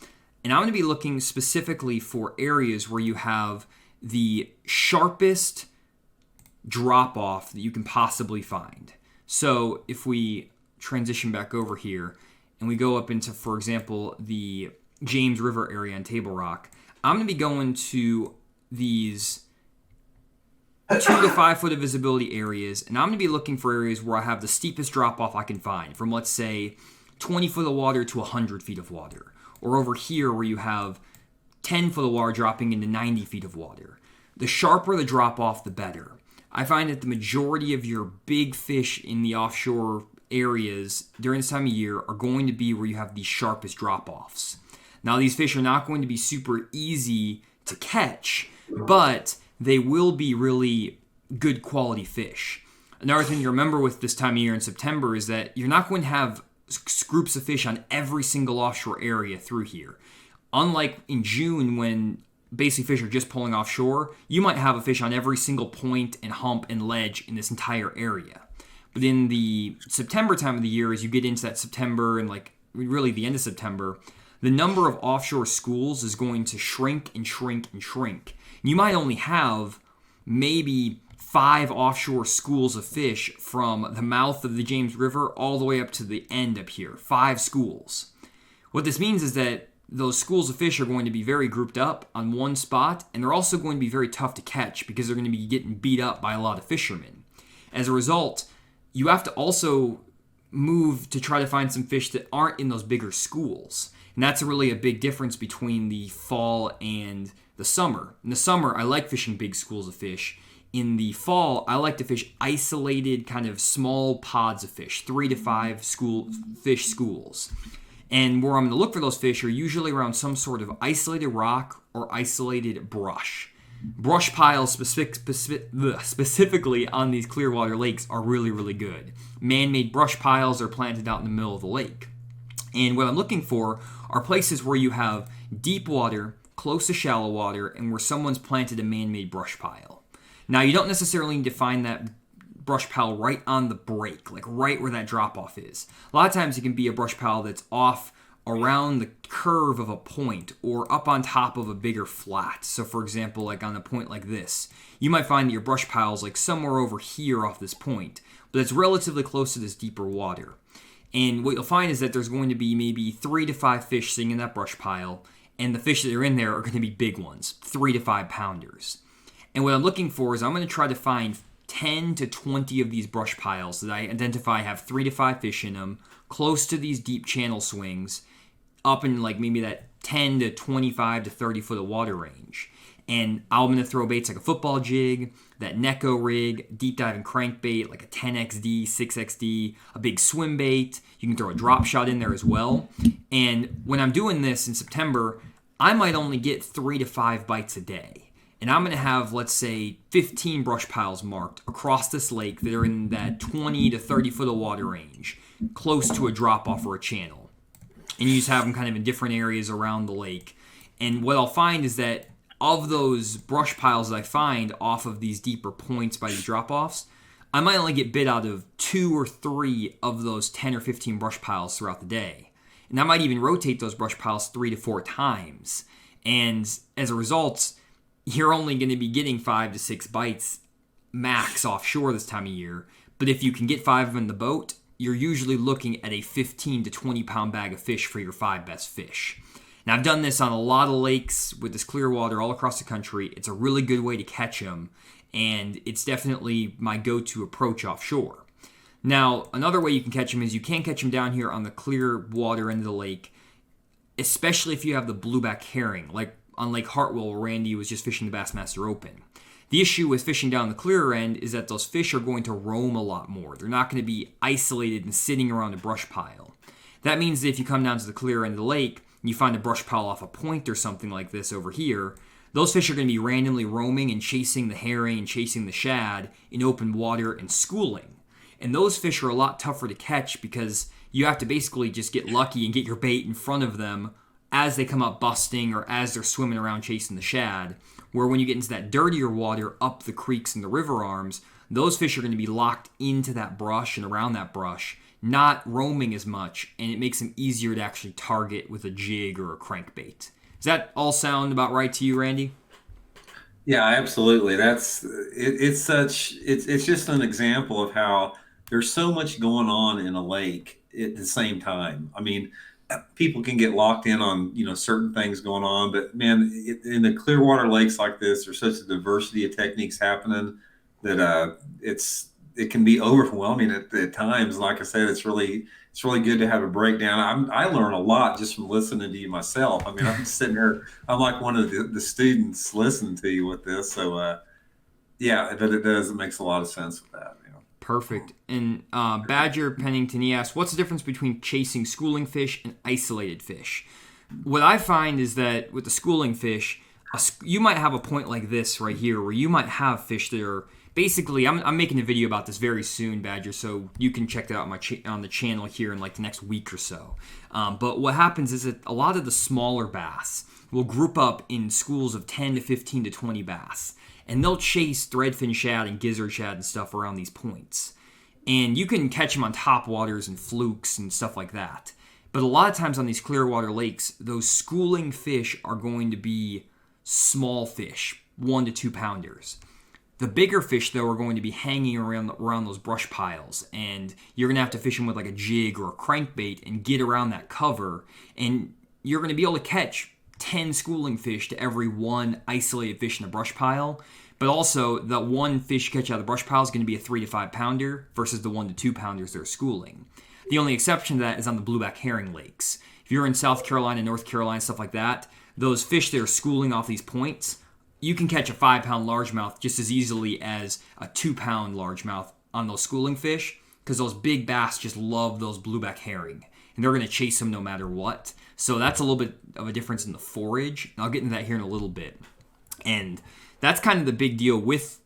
and I'm going to be looking specifically for areas where you have the sharpest drop-off that you can possibly find. So if we transition back over here and we go up into, for example, the James River area on Table Rock, I'm going to be going to these 2 to 5 foot of visibility areas, and I'm going to be looking for areas where I have the steepest drop-off I can find, from let's say 20 foot of water to 100 feet of water. Or over here where you have 10 foot of water dropping into 90 feet of water. The sharper the drop-off, the better. I find that the majority of your big fish in the offshore areas during this time of year are going to be where you have the sharpest drop-offs. Now, these fish are not going to be super easy to catch, but they will be really good quality fish. Another thing to remember with this time of year in September is that you're not going to have groups of fish on every single offshore area through here. Unlike in June, when basically fish are just pulling offshore, you might have a fish on every single point and hump and ledge in this entire area. But in the September time of the year, as you get into that September and like really the end of September, the number of offshore schools is going to shrink and shrink and shrink. You might only have maybe 5 offshore schools of fish from the mouth of the James River all the way up to the end up here. 5 schools. What this means is that those schools of fish are going to be very grouped up on one spot, and they're also going to be very tough to catch because they're going to be getting beat up by a lot of fishermen. As a result, you have to also move to try to find some fish that aren't in those bigger schools. And that's really a big difference between the fall and the summer. In the summer, I like fishing big schools of fish. In the fall, I like to fish isolated kind of small pods of fish, 3 to 5 fish schools. And where I'm going to look for those fish are usually around some sort of isolated rock or isolated brush. Brush piles specifically on these clear water lakes are really, really good. Man-made brush piles are planted out in the middle of the lake. And what I'm looking for are places where you have deep water, close to shallow water, and where someone's planted a man-made brush pile. Now, you don't necessarily need to find that brush pile right on the break, like right where that drop-off is. A lot of times it can be a brush pile that's off around the curve of a point or up on top of a bigger flat. So for example, like on a point like this, you might find that your brush pile is like somewhere over here off this point, but it's relatively close to this deeper water. And what you'll find is that there's going to be maybe 3 to 5 fish sitting in that brush pile, And the fish that are in there are going to be big ones, 3 to 5 pounders. And what I'm looking for is I'm going to try to find 10 to 20 of these brush piles that I identify have 3 to 5 fish in them, close to these deep channel swings, up in like maybe that 10 to 25 to 30 foot of water range. And I'm going to throw baits like a football jig, that Neko rig, deep diving crankbait like a 10XD, 6XD, a big swim bait. You can throw a drop shot in there as well. And when I'm doing this in September, I might only get 3 to 5 bites a day. And I'm going to have, let's say, 15 brush piles marked across this lake that are in that 20 to 30 foot of water range, close to a drop off or a channel. And you just have them kind of in different areas around the lake. And what I'll find is that of those brush piles that I find off of these deeper points by these drop-offs, I might only get bit out of 2 or 3 of those 10 or 15 brush piles throughout the day. And I might even rotate those brush piles 3 to 4 times. And as a result, you're only going to be getting 5 to 6 bites max offshore this time of year. But if you can get 5 of them in the boat, you're usually looking at a 15 to 20 pound bag of fish for your 5 best fish. Now, I've done this on a lot of lakes with this clear water all across the country. It's a really good way to catch them, and it's definitely my go-to approach offshore. Now, another way you can catch them is you can catch them down here on the clear water end of the lake, especially if you have the blueback herring, like on Lake Hartwell where Randy was just fishing the Bassmaster Open. The issue with fishing down the clearer end is that those fish are going to roam a lot more. They're not going to be isolated and sitting around a brush pile. That means that if you come down to the clear end of the lake, and you find a brush pile off a point or something like this over here, those fish are going to be randomly roaming and chasing the herring and chasing the shad in open water and schooling. And those fish are a lot tougher to catch because you have to basically just get lucky and get your bait in front of them as they come up busting or as they're swimming around chasing the shad. Where when you get into that dirtier water up the creeks and the river arms, those fish are going to be locked into that brush and around that brush, not roaming as much, and it makes them easier to actually target with a jig or a crankbait. Does that all sound about right to you, Randy? Yeah, absolutely. It's just an example of how there's so much going on in a lake at the same time. I mean, people can get locked in on certain things going on, but man, in the clear water lakes like this, there's such a diversity of techniques happening that it can be overwhelming at times. Like I said, it's really good to have a breakdown. I learn a lot just from listening to you myself. I mean, I'm sitting here, I'm like one of the students listening to you with this. So yeah, but it makes a lot of sense with that. Perfect. And Badger Pennington, he asked, what's the difference between chasing schooling fish and isolated fish? What I find is that with the schooling fish, you might have a point like this right here where you might have fish that are basically, I'm making a video about this very soon, Badger, so you can check that out on the channel here in like the next week or so. But what happens is that a lot of the smaller bass will group up in schools of 10 to 15 to 20 bass. And they'll chase threadfin shad and gizzard shad and stuff around these points. And you can catch them on top waters and flukes and stuff like that. But a lot of times on these clear water lakes, those schooling fish are going to be small fish, 1 to 2 pounders. The bigger fish, though, are going to be hanging around those brush piles. And you're going to have to fish them with like a jig or a crankbait and get around that cover. And you're going to be able to catch 10 schooling fish to every 1 isolated fish in a brush pile. But also, the one fish you catch out of the brush pile is going to be a 3 to 5 pounder versus the 1 to 2 pounders they're schooling. The only exception to that is on the blueback herring lakes. If you're in South Carolina, North Carolina, stuff like that, those fish that are schooling off these points, you can catch a 5-pound largemouth just as easily as a 2-pound largemouth on those schooling fish because those big bass just love those blueback herring. And they're going to chase them no matter what. So that's a little bit of a difference in the forage. And I'll get into that here in a little bit. And that's kind of the big deal with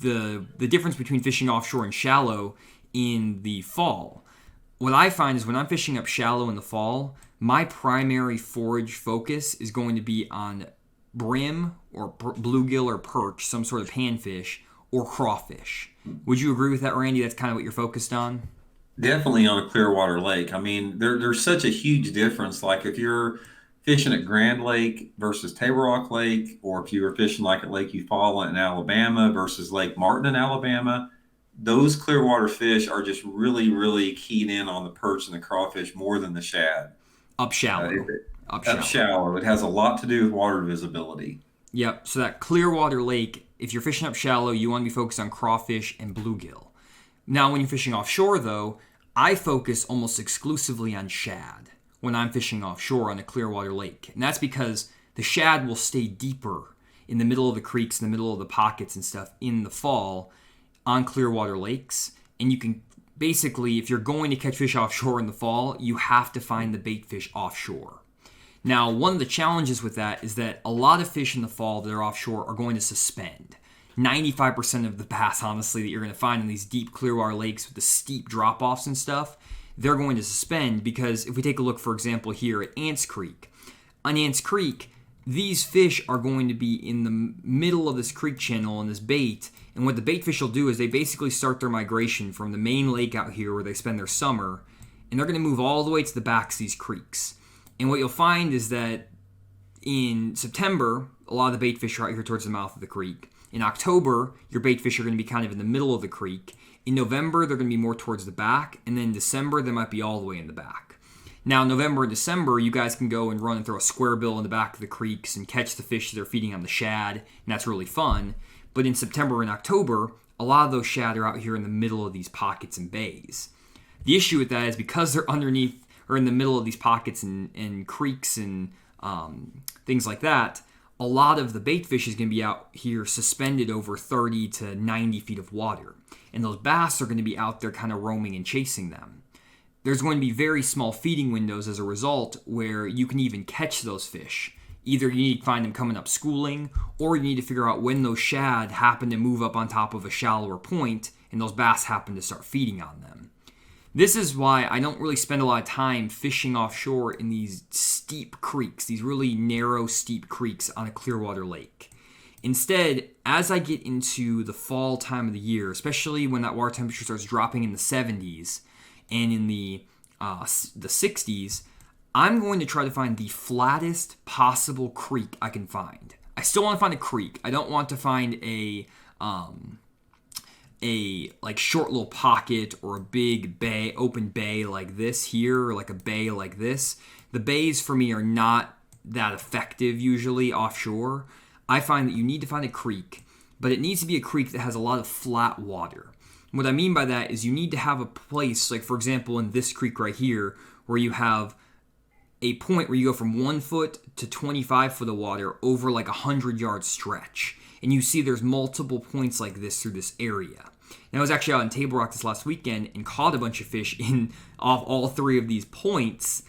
the difference between fishing offshore and shallow in the fall. What I find is when I'm fishing up shallow in the fall, my primary forage focus is going to be on brim or bluegill or perch, some sort of panfish, or crawfish. Would you agree with that, Randy? That's kind of what you're focused on? Definitely on a clear water lake. I mean, there's such a huge difference. Like if you're fishing at Grand Lake versus Table Rock Lake, or if you were fishing like at Lake Eufaula in Alabama versus Lake Martin in Alabama, those clear water fish are just really, really keyed in on the perch and the crawfish more than the shad. Up shallow. Up Up shallow. shallow. It has a lot to do with water visibility. Yep. So that clear water lake, if you're fishing up shallow, you want to be focused on crawfish and bluegill. Now, when you're fishing offshore, though, I focus almost exclusively on shad when I'm fishing offshore on a clear water lake. And that's because the shad will stay deeper in the middle of the creeks, in the middle of the pockets and stuff in the fall on clear water lakes. And you can basically, if you're going to catch fish offshore in the fall, you have to find the bait fish offshore. Now, one of the challenges with that is that a lot of fish in the fall that are offshore are going to suspend. 95% of the bass, honestly, that you're going to find in these deep clearwater lakes with the steep drop-offs and stuff, they're going to suspend because if we take a look, for example, here at Ants Creek, on Ants Creek, these fish are going to be in the middle of this creek channel and this bait, and what the bait fish will do is they basically start their migration from the main lake out here where they spend their summer, and they're going to move all the way to the backs of these creeks. And what you'll find is that in September, a lot of the bait fish are out here towards the mouth of the creek. In October, your bait fish are going to be kind of in the middle of the creek. In November, they're going to be more towards the back. And then in December, they might be all the way in the back. Now, November and December, you guys can go and run and throw a square bill in the back of the creeks and catch the fish that are feeding on the shad. And that's really fun. But in September and October, a lot of those shad are out here in the middle of these pockets and bays. The issue with that is because they're underneath or in the middle of these pockets and creeks and things like that, a lot of the bait fish is going to be out here suspended over 30 to 90 feet of water. And those bass are going to be out there kind of roaming and chasing them. There's going to be very small feeding windows as a result where you can even catch those fish. Either you need to find them coming up schooling, or you need to figure out when those shad happen to move up on top of a shallower point and those bass happen to start feeding on them. This is why I don't really spend a lot of time fishing offshore in these steep creeks, these really narrow, steep creeks on a clearwater lake. Instead, as I get into the fall time of the year, especially when that water temperature starts dropping in the 70s and in the 60s, I'm going to try to find the flattest possible creek I can find. I still want to find a creek. I don't want to find a like short little pocket or a big bay, open bay like this here, or like a bay like this. The bays for me are not that effective usually offshore. I find that you need to find a creek, but it needs to be a creek that has a lot of flat water. What I mean by that is you need to have a place, like for example in this creek right here, where you have a point where you go from 1 foot to 25 foot of water over like a 100-yard stretch. And you see there's multiple points like this through this area. And I was actually out in Table Rock this last weekend and caught a bunch of fish off all 3 of these points,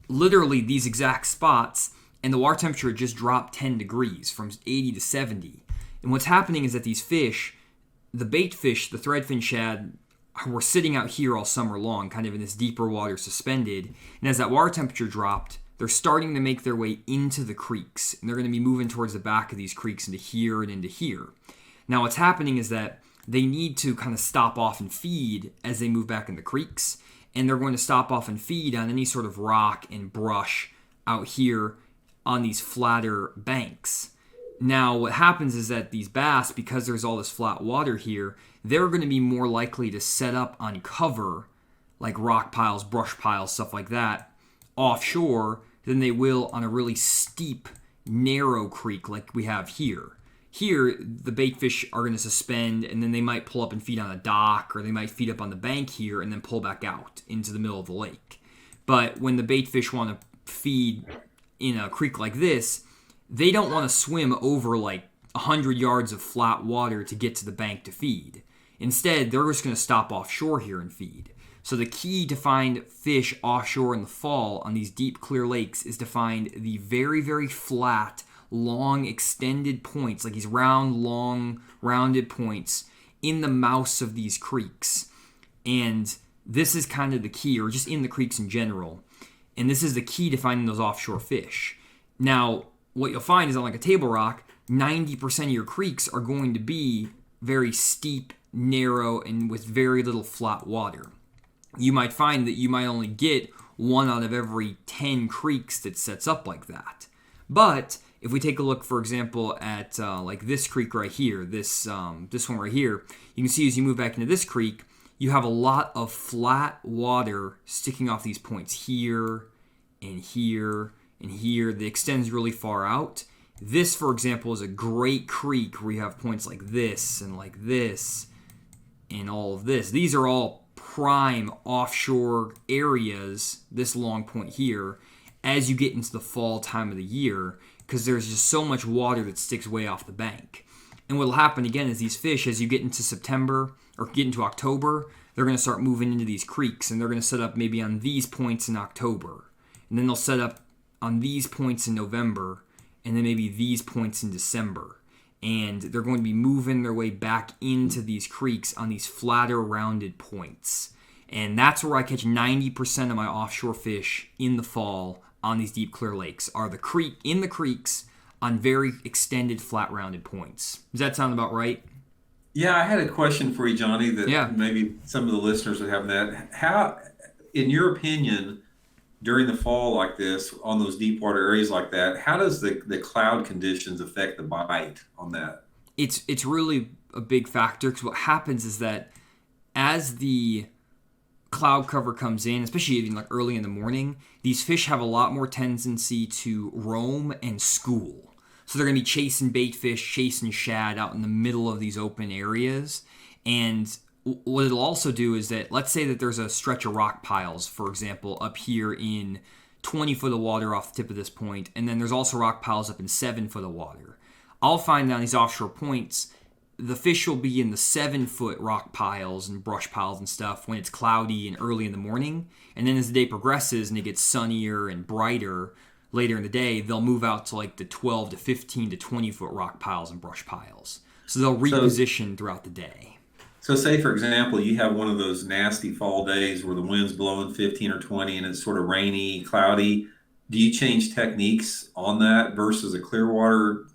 literally these exact spots, and the water temperature just dropped 10 degrees from 80 to 70. And what's happening is that these fish, the bait fish, the threadfin shad, were sitting out here all summer long, kind of in this deeper water suspended. And as that water temperature dropped, they're starting to make their way into the creeks. And they're going to be moving towards the back of these creeks into here and into here. Now what's happening is that they need to kind of stop off and feed as they move back in the creeks. And they're going to stop off and feed on any sort of rock and brush out here on these flatter banks. Now, what happens is that these bass, because there's all this flat water here, they're going to be more likely to set up on cover, like rock piles, brush piles, stuff like that, offshore than they will on a really steep, narrow creek like we have here. Here, the bait fish are going to suspend, and then they might pull up and feed on a dock, or they might feed up on the bank here and then pull back out into the middle of the lake. But when the bait fish want to feed in a creek like this, they don't want to swim over like 100 yards of flat water to get to the bank to feed. Instead, they're just going to stop offshore here and feed. So the key to find fish offshore in the fall on these deep, clear lakes is to find the very, very flat, long, extended points, like these round, long, rounded points in the mouths of these creeks. And this is kind of the key, or just in the creeks in general. And this is the key to finding those offshore fish. Now, what you'll find is on like a Table Rock, 90% of your creeks are going to be very steep, narrow, and with very little flat water. You might find that you might only get 1 out of every 10 creeks that sets up like that. But if we take a look, for example, at like this creek right here, this one right here, you can see as you move back into this creek, you have a lot of flat water sticking off these points here and here and here that extends really far out. This, for example, is a great creek where you have points like this and all of this. These are all prime offshore areas, this long point here, as you get into the fall time of the year, because there's just so much water that sticks way off the bank. And what will happen again is these fish, as you get into September or get into October, they're going to start moving into these creeks, and they're going to set up maybe on these points in October. And then they'll set up on these points in November, and then maybe these points in December. And they're going to be moving their way back into these creeks on these flatter, rounded points. And that's where I catch 90% of my offshore fish in the fall on these deep, clear lakes, are the creeks on very extended, flat, rounded points. Does that sound about right? Yeah, I had a question for you, Johnny, that maybe some of the listeners would have that. How, in your opinion, during the fall like this, on those deep water areas like that, how does the cloud conditions affect the bite on that? It's really a big factor, because what happens is that as the cloud cover comes in, especially even like early in the morning, these fish have a lot more tendency to roam and school. So they're going to be chasing bait fish, chasing shad out in the middle of these open areas. And what it'll also do is that, let's say that there's a stretch of rock piles, for example, up here in 20 foot of water off the tip of this point, and then there's also rock piles up in 7 foot of water. I'll find on these offshore points, the fish will be in the 7 foot rock piles and brush piles and stuff when it's cloudy and early in the morning. And then as the day progresses and it gets sunnier and brighter later in the day, they'll move out to like the 12 to 15 to 20 foot rock piles and brush piles. So they'll reposition throughout the day. So say, for example, you have one of those nasty fall days where the wind's blowing 15 or 20 and it's sort of rainy, cloudy. Do you change techniques on that versus a clear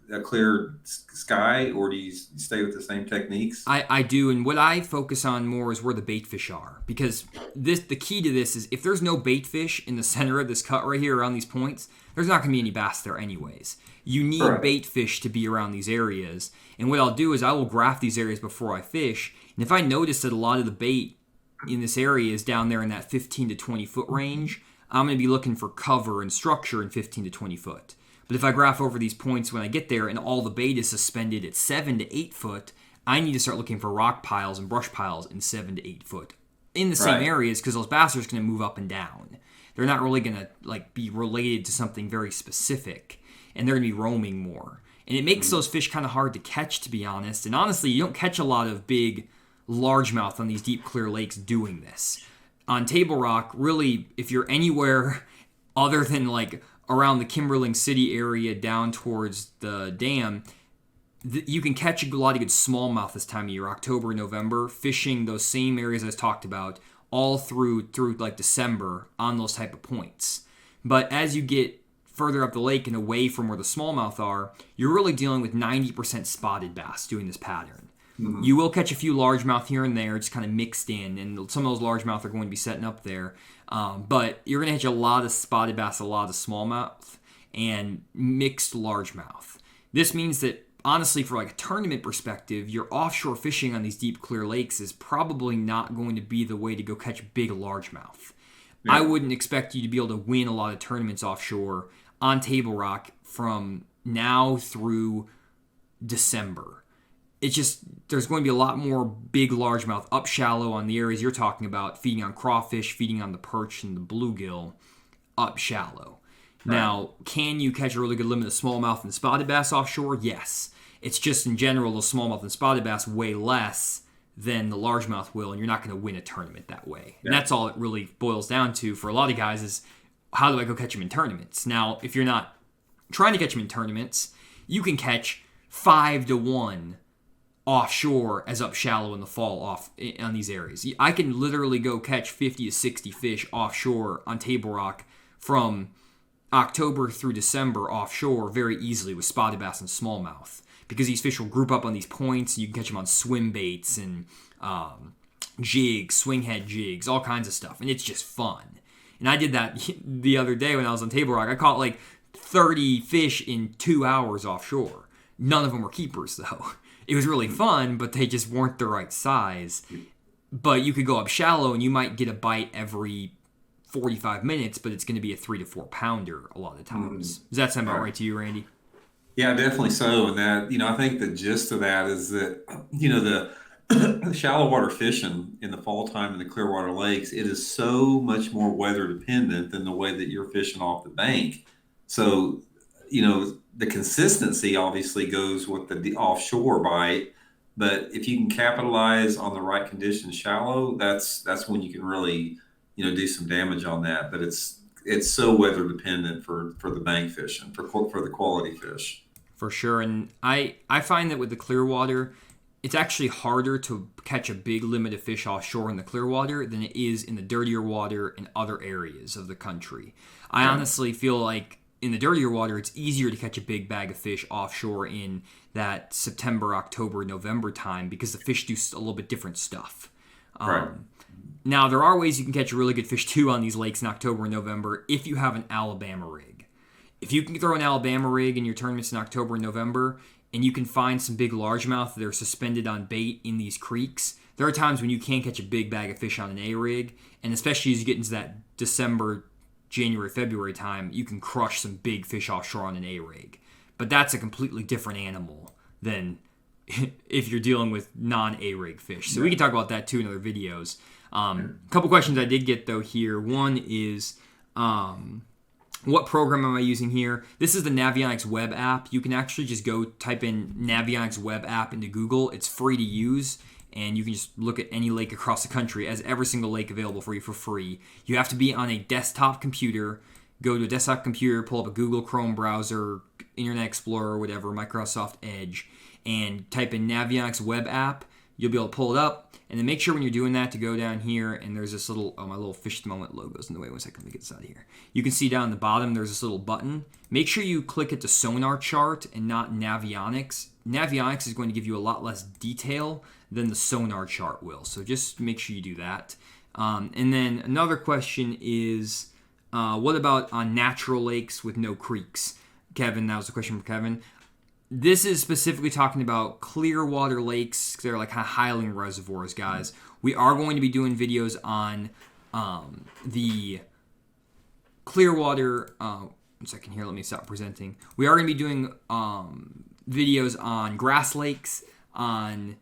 sky, or do you stay with the same techniques? I do, and what I focus on more is where the bait fish are, because the key to this is if there's no bait fish in the center of this cut right here around these points, there's not going to be any bass there anyways. You need bait fish to be around these areas, and what I'll do is I will graph these areas before I fish, and if I notice that a lot of the bait in this area is down there in that 15 to 20 foot range, I'm going to be looking for cover and structure in 15 to 20 foot. But if I graph over these points when I get there and all the bait is suspended at 7 to 8 foot, I need to start looking for rock piles and brush piles in 7 to 8 foot in the same areas, because those bass are just going to move up and down. They're not really going to be related to something very specific, and they're going to be roaming more. And it makes those fish kind of hard to catch, to be honest. And honestly, you don't catch a lot of big largemouth on these deep, clear lakes doing this. On Table Rock, really, if you're anywhere other than like around the Kimberling City area down towards the dam, you can catch a lot of good smallmouth this time of year, October, November, fishing those same areas I talked about all through like December on those type of points. But as you get further up the lake and away from where the smallmouth are, you're really dealing with 90% spotted bass doing this pattern. Mm-hmm. You will catch a few largemouth here and there, just kind of mixed in, and some of those largemouth are going to be setting up there. But you're going to catch a lot of spotted bass, a lot of smallmouth, and mixed largemouth. This means that, honestly, for like a tournament perspective, your offshore fishing on these deep, clear lakes is probably not going to be the way to go catch big largemouth. Yeah. I wouldn't expect you to be able to win a lot of tournaments offshore on Table Rock from now through December. It's just, there's going to be a lot more big largemouth up shallow on the areas you're talking about, feeding on crawfish, feeding on the perch and the bluegill up shallow. Right. Now, can you catch a really good limit of smallmouth and spotted bass offshore? Yes. It's just in general, the smallmouth and spotted bass weigh less than the largemouth will, and you're not going to win a tournament that way. Yeah. And that's all it really boils down to for a lot of guys is, how do I go catch them in tournaments? Now, if you're not trying to catch them in tournaments, you can catch 5 to 1 offshore as up shallow in the fall off on these areas. I can literally go catch 50 to 60 fish offshore on Table Rock from October through December offshore very easily with spotted bass and smallmouth, because these fish will group up on these points, and you can catch them on swim baits and jigs, swing head jigs, all kinds of stuff, and it's just fun. And I did that the other day when I was on Table Rock. I caught like 30 fish in 2 hours offshore. None of them were keepers, though. It was really fun, but they just weren't the right size. But you could go up shallow, and you might get a bite every 45 minutes, but it's going to be a 3 to 4 pounder a lot of the times. Does that sound about right to you, Randy? Yeah, definitely so. And that, I think the gist of that is that, the shallow water fishing in the fall time in the Clearwater lakes, it is so much more weather dependent than the way that you're fishing off the bank. So, the consistency obviously goes with the offshore bite, but if you can capitalize on the right conditions shallow, that's when you can really, do some damage on that. But it's so weather dependent for the bank fishing for the quality fish. For sure. And I find that with the Clearwater, it's actually harder to catch a big limit of fish offshore in the Clearwater than it is in the dirtier water in other areas of the country. I honestly feel like in the dirtier water, it's easier to catch a big bag of fish offshore in that September, October, November time because the fish do a little bit different stuff. Right. Now, there are ways you can catch really good fish too on these lakes in October and November if you have an Alabama rig. If you can throw an Alabama rig in your tournaments in October and November, and you can find some big largemouth that are suspended on bait in these creeks, there are times when you can't catch a big bag of fish on an A-rig, and especially as you get into that December, January, February time, you can crush some big fish offshore on an A-rig. But that's a completely different animal than if you're dealing with non-A-rig fish. So we can talk about that too in other videos. A couple questions I did get, though, here. One is... what program am I using here? This is the Navionics web app. You can actually just go type in Navionics web app into Google. It's free to use, and you can just look at any lake across the country as every single lake available for you for free. You have to be on a desktop computer. Go to a desktop computer, pull up a Google Chrome browser, Internet Explorer, whatever, Microsoft Edge, and type in Navionics web app. You'll be able to pull it up. And then make sure when you're doing that to go down here, and there's this little, my little Fish at the Moment logo's in the way. One second, let me get this out of here. You can see down the bottom, there's this little button. Make sure you click at the sonar chart and not Navionics. Navionics is going to give you a lot less detail than the sonar chart will. So just make sure you do that. And then another question is, what about on natural lakes with no creeks? Kevin, that was a question from Kevin. This is specifically talking about clear water lakes. They're like highland reservoirs, guys. We are going to be doing videos on the clear water. 1 second here. Let me stop presenting. We are going to be doing videos on grass lakes, on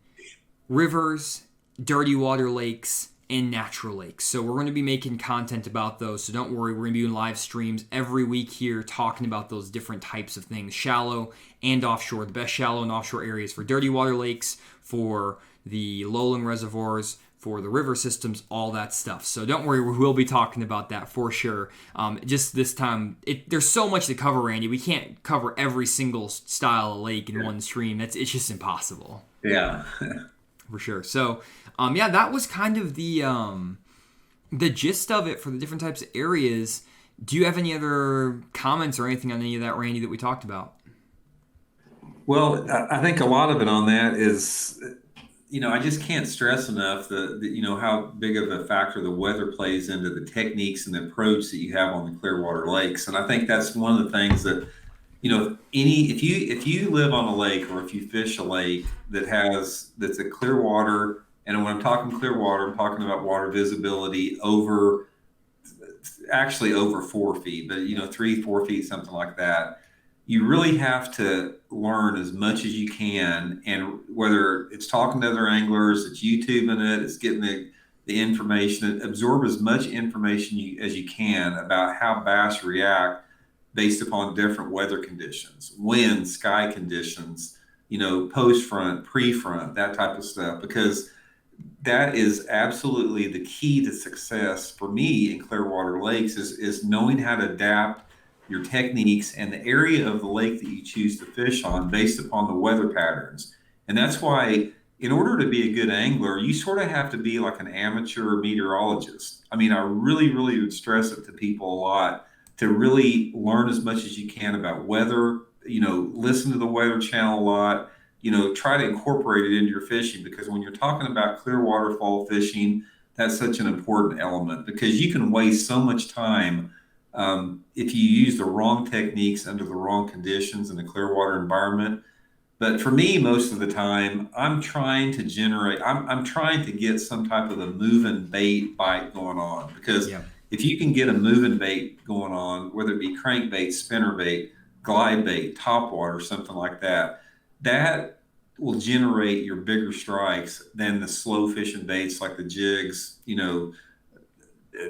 rivers, dirty water lakes, and natural lakes. So we're going to be making content about those. So don't worry, we're going to be doing live streams every week here talking about those different types of things, shallow and offshore. The best shallow and offshore areas for dirty water lakes, for the lowland reservoirs, for the river systems, all that stuff. So don't worry, we will be talking about that for sure. Just this time, there's so much to cover, Randy. We can't cover every single style of lake in one stream. It's just impossible. Yeah. For sure. So, that was kind of the gist of it for the different types of areas. Do you have any other comments or anything on any of that, Randy, that we talked about? Well, I think a lot of it on that is, I just can't stress enough how big of a factor the weather plays into the techniques and the approach that you have on the Clearwater lakes. And I think that's one of the things that, if you live on a lake or if you fish a lake that's a clear water, and when I'm talking clear water, I'm talking about water visibility over 4 feet, but 3-4 feet, something like that. You really have to learn as much as you can, and whether it's talking to other anglers, it's YouTubing it, it's getting the information, absorb as much information as you can about how bass react based upon different weather conditions, wind, sky conditions, post front, pre front, that type of stuff, because that is absolutely the key to success for me in Clearwater lakes is knowing how to adapt your techniques and the area of the lake that you choose to fish on based upon the weather patterns. And that's why in order to be a good angler, you sort of have to be like an amateur meteorologist. I mean, I really, really would stress it to people a lot to really learn as much as you can about weather, listen to the Weather Channel a lot, try to incorporate it into your fishing, because when you're talking about clear water fall fishing, that's such an important element, because you can waste so much time if you use the wrong techniques under the wrong conditions in a clear water environment. But for me, most of the time, I'm trying to get some type of a moving bite going on, because if you can get a moving bait going on, whether it be crankbait, spinnerbait, glide bait, topwater, something like that, that will generate your bigger strikes than the slow fishing baits like the jigs,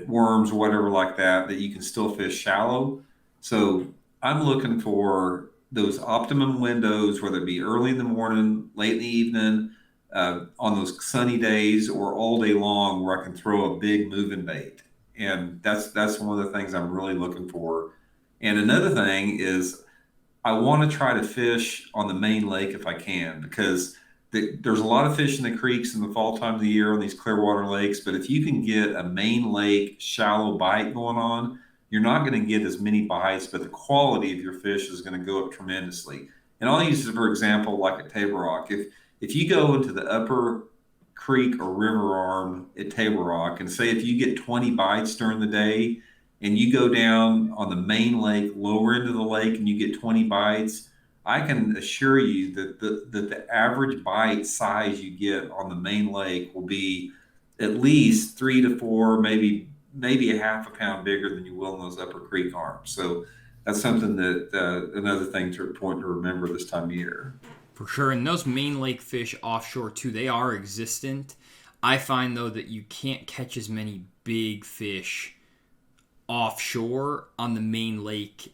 worms or whatever like that, that you can still fish shallow. So I'm looking for those optimum windows, whether it be early in the morning, late in the evening, on those sunny days, or all day long, where I can throw a big moving bait. And that's one of the things I'm really looking for. And another thing is I want to try to fish on the main lake if I can, because there's a lot of fish in the creeks in the fall time of the year on these clear water lakes. But if you can get a main lake shallow bite going on, you're not going to get as many bites, but the quality of your fish is going to go up tremendously. And I'll use it for example, like at Table Rock. If you go into the upper creek or river arm at Table Rock, and say if you get 20 bites during the day, and you go down on the main lake, lower into the lake, and you get 20 bites, I can assure you that the average bite size you get on the main lake will be at least 3 to 4, maybe a half a pound bigger than you will in those upper creek arms. So that's something that another thing to point to remember this time of year. For sure, and those main lake fish offshore too, they are existent. I find though that you can't catch as many big fish offshore on the main lake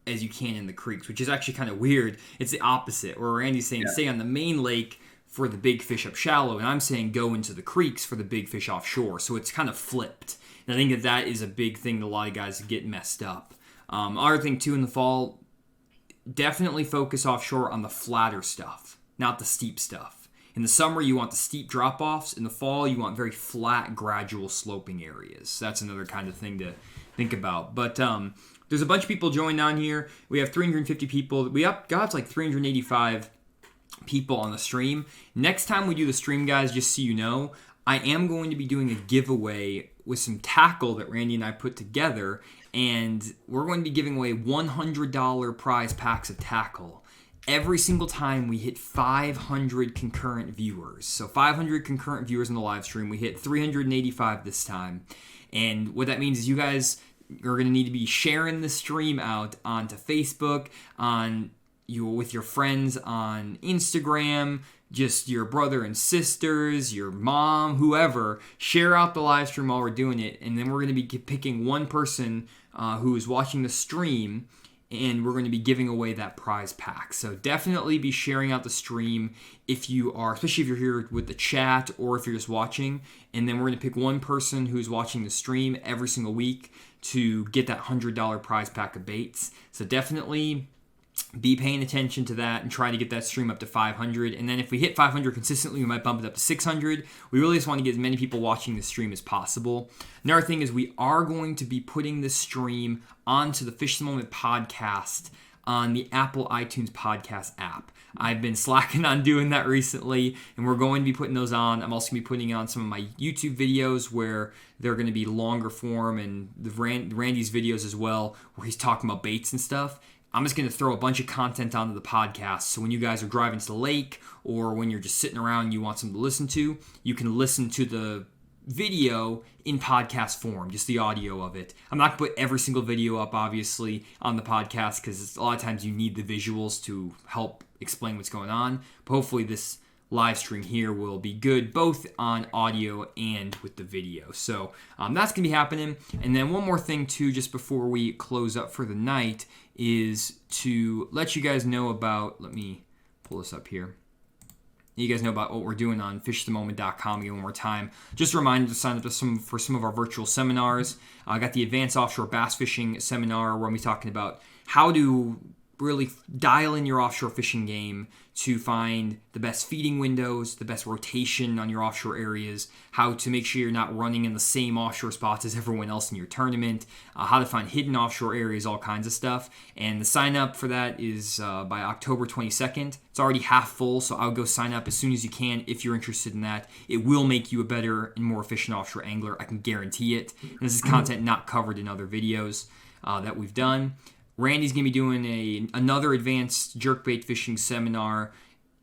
as you can in the creeks, which is actually kind of weird. It's the opposite, where Randy's saying stay on the main lake for the big fish up shallow, and I'm saying go into the creeks for the big fish offshore. So it's kind of flipped. And I think that is a big thing that a lot of guys get messed up. Other thing too in the fall, definitely focus offshore on the flatter stuff, not the steep stuff. In the summer, you want the steep drop-offs. In the fall, you want very flat, gradual sloping areas. That's another kind of thing to think about. But there's a bunch of people joined on here. We have 350 people. We got like 385 people on the stream. Next time we do the stream, guys, just so you know, I am going to be doing a giveaway with some tackle that Randy and I put together, and we're going to be giving away $100 prize packs of tackle every single time we hit 500 concurrent viewers. So 500 concurrent viewers in the live stream. We hit 385 this time. And what that means is you guys are going to need to be sharing the stream out onto Facebook, with your friends on Instagram, just your brother and sisters, your mom, whoever. Share out the live stream while we're doing it, and then we're going to be picking one person who is watching the stream, and we're going to be giving away that prize pack. So definitely be sharing out the stream if you are, especially if you're here with the chat or if you're just watching. And then we're going to pick one person who's watching the stream every single week to get that $100 prize pack of baits. So definitely be paying attention to that and try to get that stream up to 500. And then if we hit 500 consistently, we might bump it up to 600. We really just want to get as many people watching the stream as possible. Another thing is we are going to be putting this stream onto the Fish the Moment podcast on the Apple iTunes podcast app. I've been slacking on doing that recently, and we're going to be putting those on. I'm also going to be putting on some of my YouTube videos where they're going to be longer form, and Randy's videos as well, where he's talking about baits and stuff. I'm just going to throw a bunch of content onto the podcast, so when you guys are driving to the lake or when you're just sitting around and you want something to listen to, you can listen to the video in podcast form, just the audio of it. I'm not going to put every single video up, obviously, on the podcast because a lot of times you need the visuals to help explain what's going on, but hopefully this live stream here will be good both on audio and with the video. So that's going to be happening. And then one more thing too, just before we close up for the night, is to let you guys know about, let me pull this up here. You guys know about what we're doing on fishthemoment.com again one more time. Just a reminder to sign up for some of our virtual seminars. I got the Advanced Offshore Bass Fishing Seminar where I'm going to be talking about how to really dial in your offshore fishing game to find the best feeding windows, the best rotation on your offshore areas, how to make sure you're not running in the same offshore spots as everyone else in your tournament, how to find hidden offshore areas, all kinds of stuff. And the sign up for that is by October 22nd. It's already half full, so I'll go sign up as soon as you can if you're interested in that. It will make you a better and more efficient offshore angler. I can guarantee it. And this is content not covered in other videos that we've done. Randy's going to be doing another advanced jerkbait fishing seminar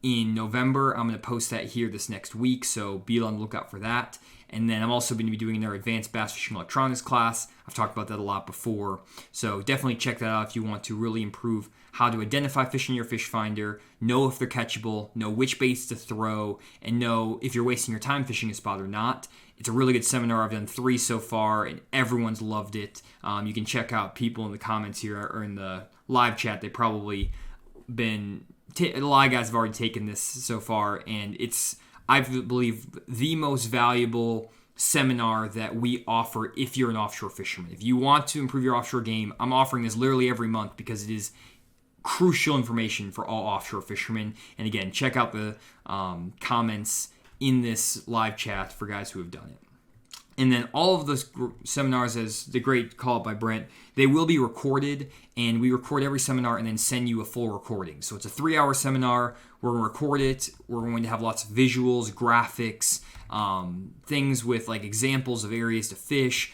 in November. I'm going to post that here this next week, so be on the lookout for that. And then I'm also going to be doing our advanced bass fishing electronics class. I've talked about that a lot before. So definitely check that out if you want to really improve how to identify fish in your fish finder, know if they're catchable, know which baits to throw, and know if you're wasting your time fishing a spot or not. It's a really good seminar. I've done 3 so far, and everyone's loved it. You can check out people in the comments here or in the live chat. They've probably been... a lot of guys have already taken this so far, and it's, I believe, the most valuable seminar that we offer if you're an offshore fisherman. If you want to improve your offshore game, I'm offering this literally every month because it is crucial information for all offshore fishermen. And again, check out the comments in this live chat for guys who have done it. And then all of those seminars, as the great call by Brent, they will be recorded, and we record every seminar and then send you a full recording. So it's a 3-hour seminar. We're going to record it. We're going to have lots of visuals, graphics, things with like examples of areas to fish,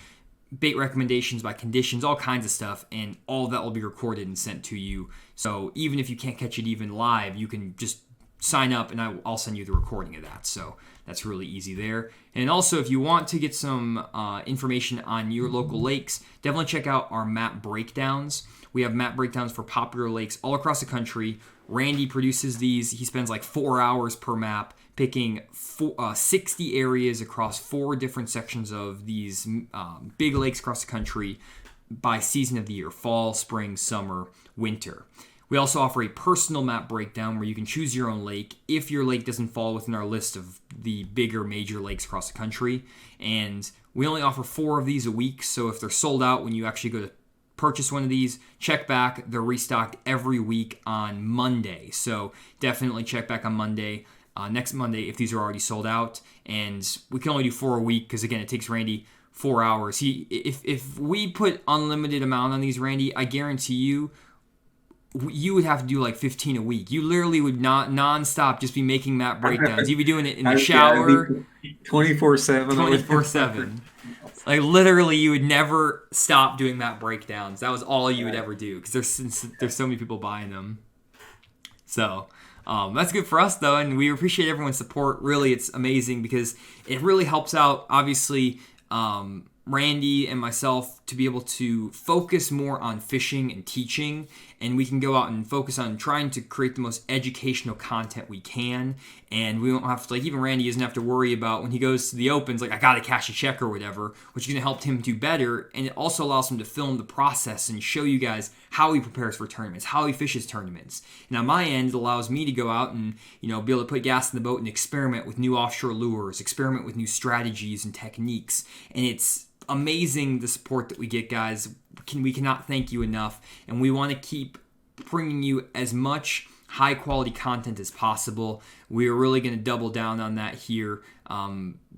bait recommendations by conditions, all kinds of stuff, and all of that will be recorded and sent to you. So even if you can't catch it even live, you can just sign up and I'll send you the recording of that. So that's really easy there. And also, if you want to get some information on your local lakes, definitely check out our map breakdowns. We have map breakdowns for popular lakes all across the country. Randy produces these. He spends like 4 hours per map picking 60 areas across 4 different sections of these big lakes across the country by season of the year: fall, spring, summer, winter. We also offer a personal map breakdown where you can choose your own lake if your lake doesn't fall within our list of the bigger major lakes across the country. And we only offer 4 of these a week, so if they're sold out when you actually go to purchase one of these, check back. They're restocked every week on Monday, so definitely check back on Monday, next Monday, if these are already sold out. And we can only do 4 a week because, again, it takes Randy 4 hours. If we put unlimited amount on these, Randy, I guarantee you would have to do like 15 a week. You literally would not nonstop just be making map breakdowns. You'd be doing it in the shower, 24/7. 24/7. Like literally, you would never stop doing map breakdowns. That was all you would ever do because there's so many people buying them. So that's good for us though, and we appreciate everyone's support. Really, it's amazing because it really helps out. Obviously, Randy and myself to be able to focus more on fishing and teaching, and we can go out and focus on trying to create the most educational content we can, and we won't have to, like, even Randy doesn't have to worry about when he goes to the opens, like, I gotta cash a check or whatever, which is gonna help him do better. And it also allows him to film the process and show you guys how he prepares for tournaments, how he fishes tournaments. And on my end, it allows me to go out and, be able to put gas in the boat and experiment with new offshore lures, experiment with new strategies and techniques. And it's amazing the support that we get, guys. We cannot thank you enough, and we want to keep bringing you as much high quality content as possible. We are really going to double down on that here,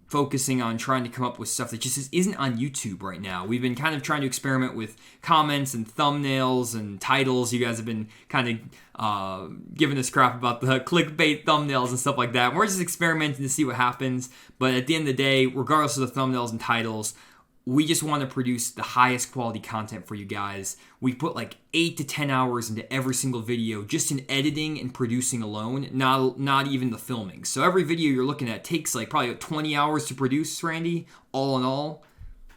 focusing on trying to come up with stuff that just isn't on YouTube right now. We've been kind of trying to experiment with comments and thumbnails and titles. You guys have been kind of giving us crap about the clickbait thumbnails and stuff like that. We're just experimenting to see what happens, but at the end of the day, regardless of the thumbnails and titles, we just want to produce the highest quality content for you guys. We put like 8 to 10 hours into every single video just in editing and producing alone, not even the filming. So every video you're looking at takes like probably 20 hours to produce, Randy, all in all.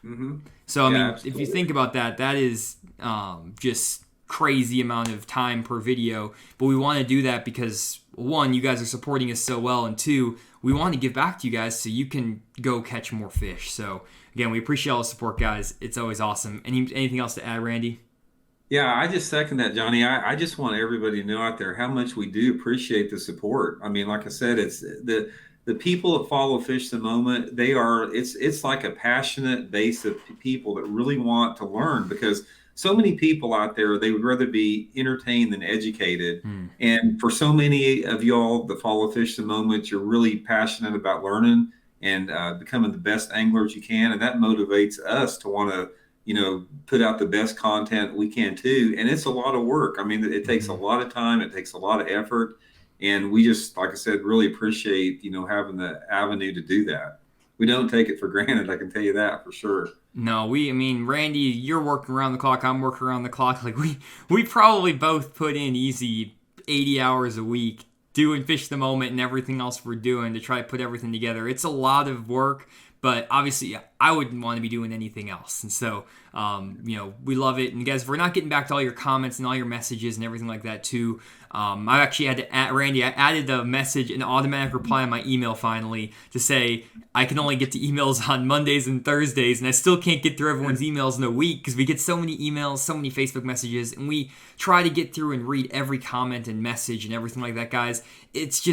Mm-hmm. So, Absolutely. If you think about that, that is just crazy amount of time per video. But we want to do that because, 1, you guys are supporting us so well, and 2, we want to give back to you guys so you can go catch more fish. So, again, we appreciate all the support, guys. It's always awesome. Anything else to add, Randy? Yeah, I just second that, Johnny. I just want everybody to know out there how much we do appreciate the support. I mean, like I said, it's the people that follow Fish the Moment. It's like a passionate base of people that really want to learn, because so many people out there, they would rather be entertained than educated. And for so many of y'all that follow Fish the Moment, you're really passionate about learning and becoming the best anglers you can. And that motivates us to want to, put out the best content we can too. And it's a lot of work. I mean, it takes a lot of time. It takes a lot of effort. And we just, like I said, really appreciate, having the avenue to do that. We don't take it for granted. I can tell you that for sure. No, Randy, you're working around the clock. I'm working around the clock. Like we probably both put in easy 80 hours a week doing Fish the Moment and everything else we're doing to try to put everything together. It's a lot of work, but obviously I wouldn't want to be doing anything else. And so, we love it. And guys, if we're not getting back to all your comments and all your messages and everything like that too, I actually had to add, Randy, I added a message, an automatic reply on my email finally to say I can only get to emails on Mondays and Thursdays, and I still can't get through everyone's emails in a week because we get so many emails, so many Facebook messages, and we try to get through and read every comment and message and everything like that, guys. It's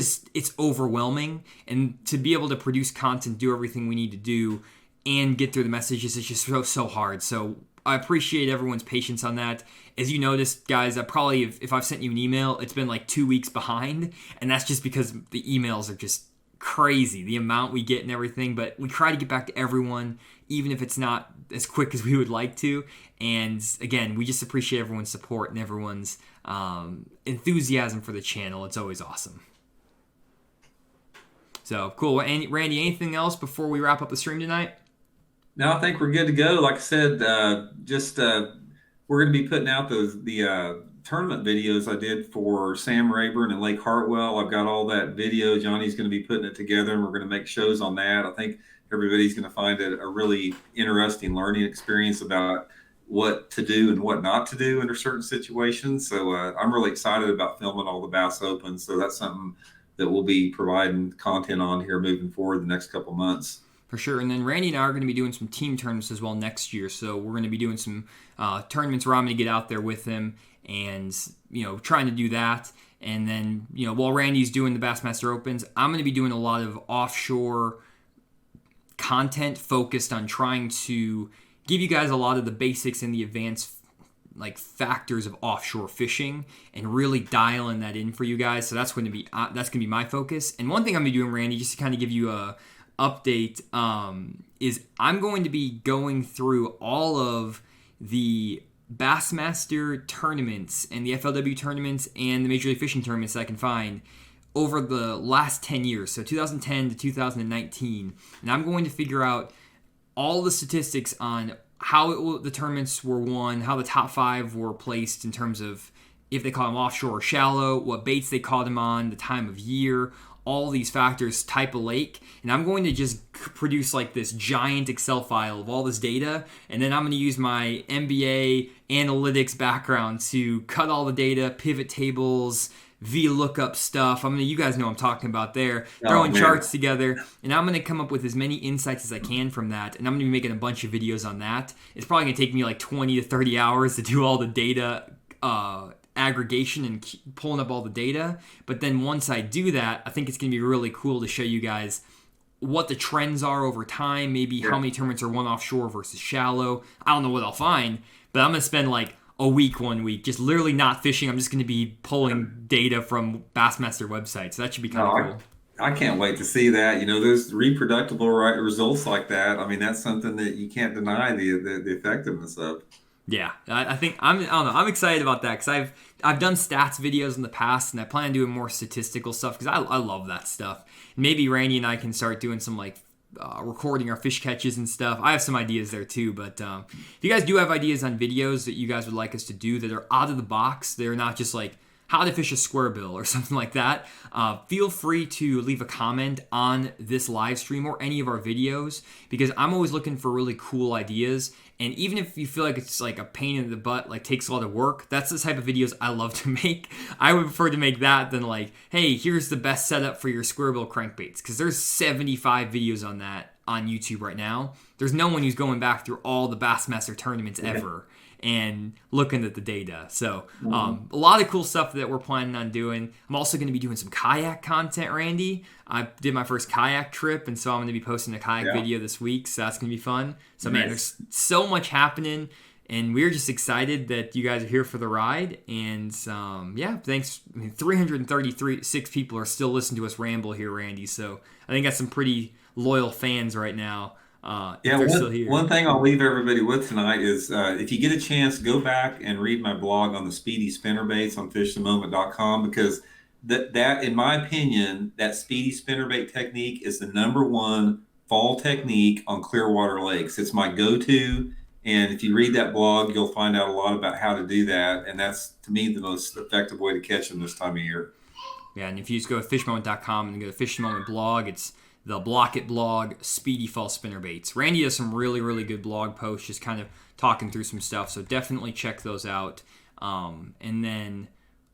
overwhelming, and to be able to produce content, do everything we need to do, and get through the messages is just so hard. So I appreciate everyone's patience on that. As you noticed, guys, I probably, if I've sent you an email, it's been like 2 weeks behind, and that's just because the emails are just crazy, the amount we get and everything, but we try to get back to everyone, even if it's not as quick as we would like to. And again, we just appreciate everyone's support and everyone's enthusiasm for the channel. It's always awesome. So, cool. And Randy, anything else before we wrap up the stream tonight? No, I think we're good to go. Like I said, we're going to be putting out the tournament videos I did for Sam Rayburn and Lake Hartwell. I've got all that video. Johnny's going to be putting it together, and we're going to make shows on that. I think everybody's going to find it a really interesting learning experience about what to do and what not to do under certain situations. So I'm really excited about filming all the Bass Open. So that's something that we'll be providing content on here moving forward the next couple months. For sure. And then Randy and I are going to be doing some team tournaments as well next year. So we're going to be doing some tournaments where I'm going to get out there with him and, trying to do that. And then, while Randy's doing the Bassmaster Opens, I'm going to be doing a lot of offshore content focused on trying to give you guys a lot of the basics and the advanced factors of offshore fishing and really dialing that in for you guys. So that's going to be my focus. And one thing I'm going to be doing, Randy, just to kind of give you a update, is I'm going to be going through all of the Bassmaster tournaments and the FLW tournaments and the Major League Fishing tournaments that I can find over the last 10 years, so 2010 to 2019, and I'm going to figure out all the statistics on how the tournaments were won, how the top 5 were placed in terms of if they caught them offshore or shallow, what baits they caught them on, the time of year, all these factors, type of lake, and I'm going to just produce this giant Excel file of all this data, and then I'm going to use my MBA analytics background to cut all the data, pivot tables, VLOOKUP stuff. You guys know what I'm talking about there, throwing charts together, and I'm going to come up with as many insights as I can from that, and I'm going to be making a bunch of videos on that. It's probably going to take me 20 to 30 hours to do all the data aggregation and pulling up all the data, but then once I do that, I think it's going to be really cool to show you guys what the trends are over time, maybe how many tournaments are won offshore versus shallow. I don't know what I'll find, but I'm going to spend a week, 1 week, just literally not fishing. I'm just going to be pulling data from Bassmaster websites. So that should be kind of cool. I can't wait to see that. There's reproducible results like that. That's something that you can't deny the effectiveness of. Yeah, I think I don't know. I'm excited about that because I've done stats videos in the past, and I plan on doing more statistical stuff because I love that stuff. Maybe Randy and I can start doing some recording our fish catches and stuff. I have some ideas there too, but if you guys do have ideas on videos that you guys would like us to do that are out of the box, they're not just how to fish a square bill or something like that, feel free to leave a comment on this live stream or any of our videos, because I'm always looking for really cool ideas. And even if you feel like it's a pain in the butt, takes a lot of work, that's the type of videos I love to make. I would prefer to make that than hey, here's the best setup for your square bill crankbaits, because there's 75 videos on that on YouTube right now. There's no one who's going back through all the Bassmaster tournaments ever and looking at the data. So a lot of cool stuff that we're planning on doing. I'm also going to be doing some kayak content, Randy. I did my first kayak trip, and so I'm going to be posting a kayak video this week, so that's going to be fun. So man, there's so much happening, and we're just excited that you guys are here for the ride. And thanks. 336 people are still listening to us ramble here, Randy, so I think that's some pretty loyal fans right now. One thing I'll leave everybody with tonight is if you get a chance, go back and read my blog on the speedy spinnerbaits on fishthemoment.com, because that in my opinion, that speedy spinnerbait technique is the #1 fall technique on Clearwater lakes. It's my go-to, and if you read that blog, you'll find out a lot about how to do that, and that's, to me, the most effective way to catch them this time of year. Yeah, and if you just go to fishmoment.com and go to Fish the Moment blog, it's the Block It blog, Speedy Fall Spinnerbaits. Randy does some really, really good blog posts, just kind of talking through some stuff, so definitely check those out. And then,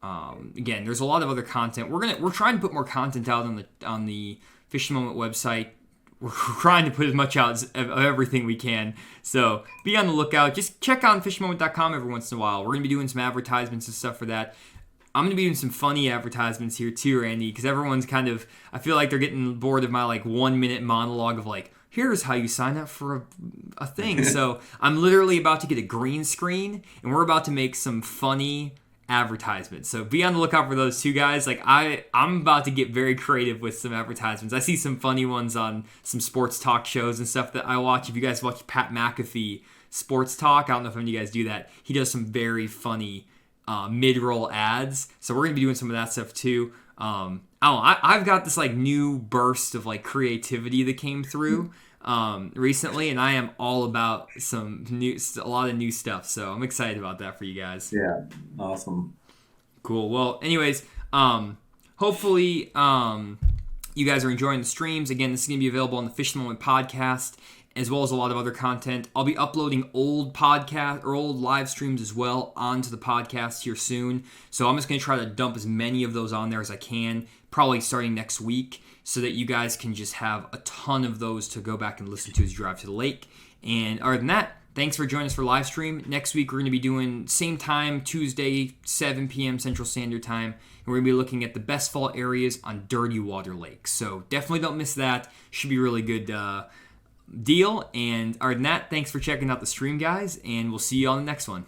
again, there's a lot of other content. We're trying to put more content out on the Fish the Moment website. We're trying to put as much out of everything we can. So be on the lookout. Just check on fishmoment.com every once in a while. We're going to be doing some advertisements and stuff for that. I'm going to be doing some funny advertisements here too, Randy, because everyone's kind of, I feel like they're getting bored of my like 1 minute monologue of like, here's how you sign up for a thing. So I'm literally about to get a green screen, and we're about to make some funny advertisements. So be on the lookout for those two, guys. Like I'm about to get very creative with some advertisements. I see some funny ones on some sports talk shows and stuff that I watch. If you guys watch Pat McAfee Sports Talk, I don't know if any of you guys do that. He does some very funny mid-roll ads. So we're gonna be doing some of that stuff too. I've got this like new burst of like creativity that came through recently, and I am all about a lot of new stuff. So I'm excited about that for you guys. Yeah, awesome. Cool. Well, anyways, hopefully you guys are enjoying the streams. Again, this is gonna be available on the Fish the Moment podcast, as well as a lot of other content. I'll be uploading old podcast or old live streams as well onto the podcast here soon. So I'm just going to try to dump as many of those on there as I can, probably starting next week, so that you guys can just have a ton of those to go back and listen to as you drive to the lake. And other than that, thanks for joining us for live stream. Next week, we're going to be doing same time, Tuesday, 7 p.m. Central Standard Time. And we're going to be looking at the best fall areas on dirty water lakes. So definitely don't miss that. Should be really good deal. And other than that, thanks for checking out the stream, guys, and we'll see you on the next one.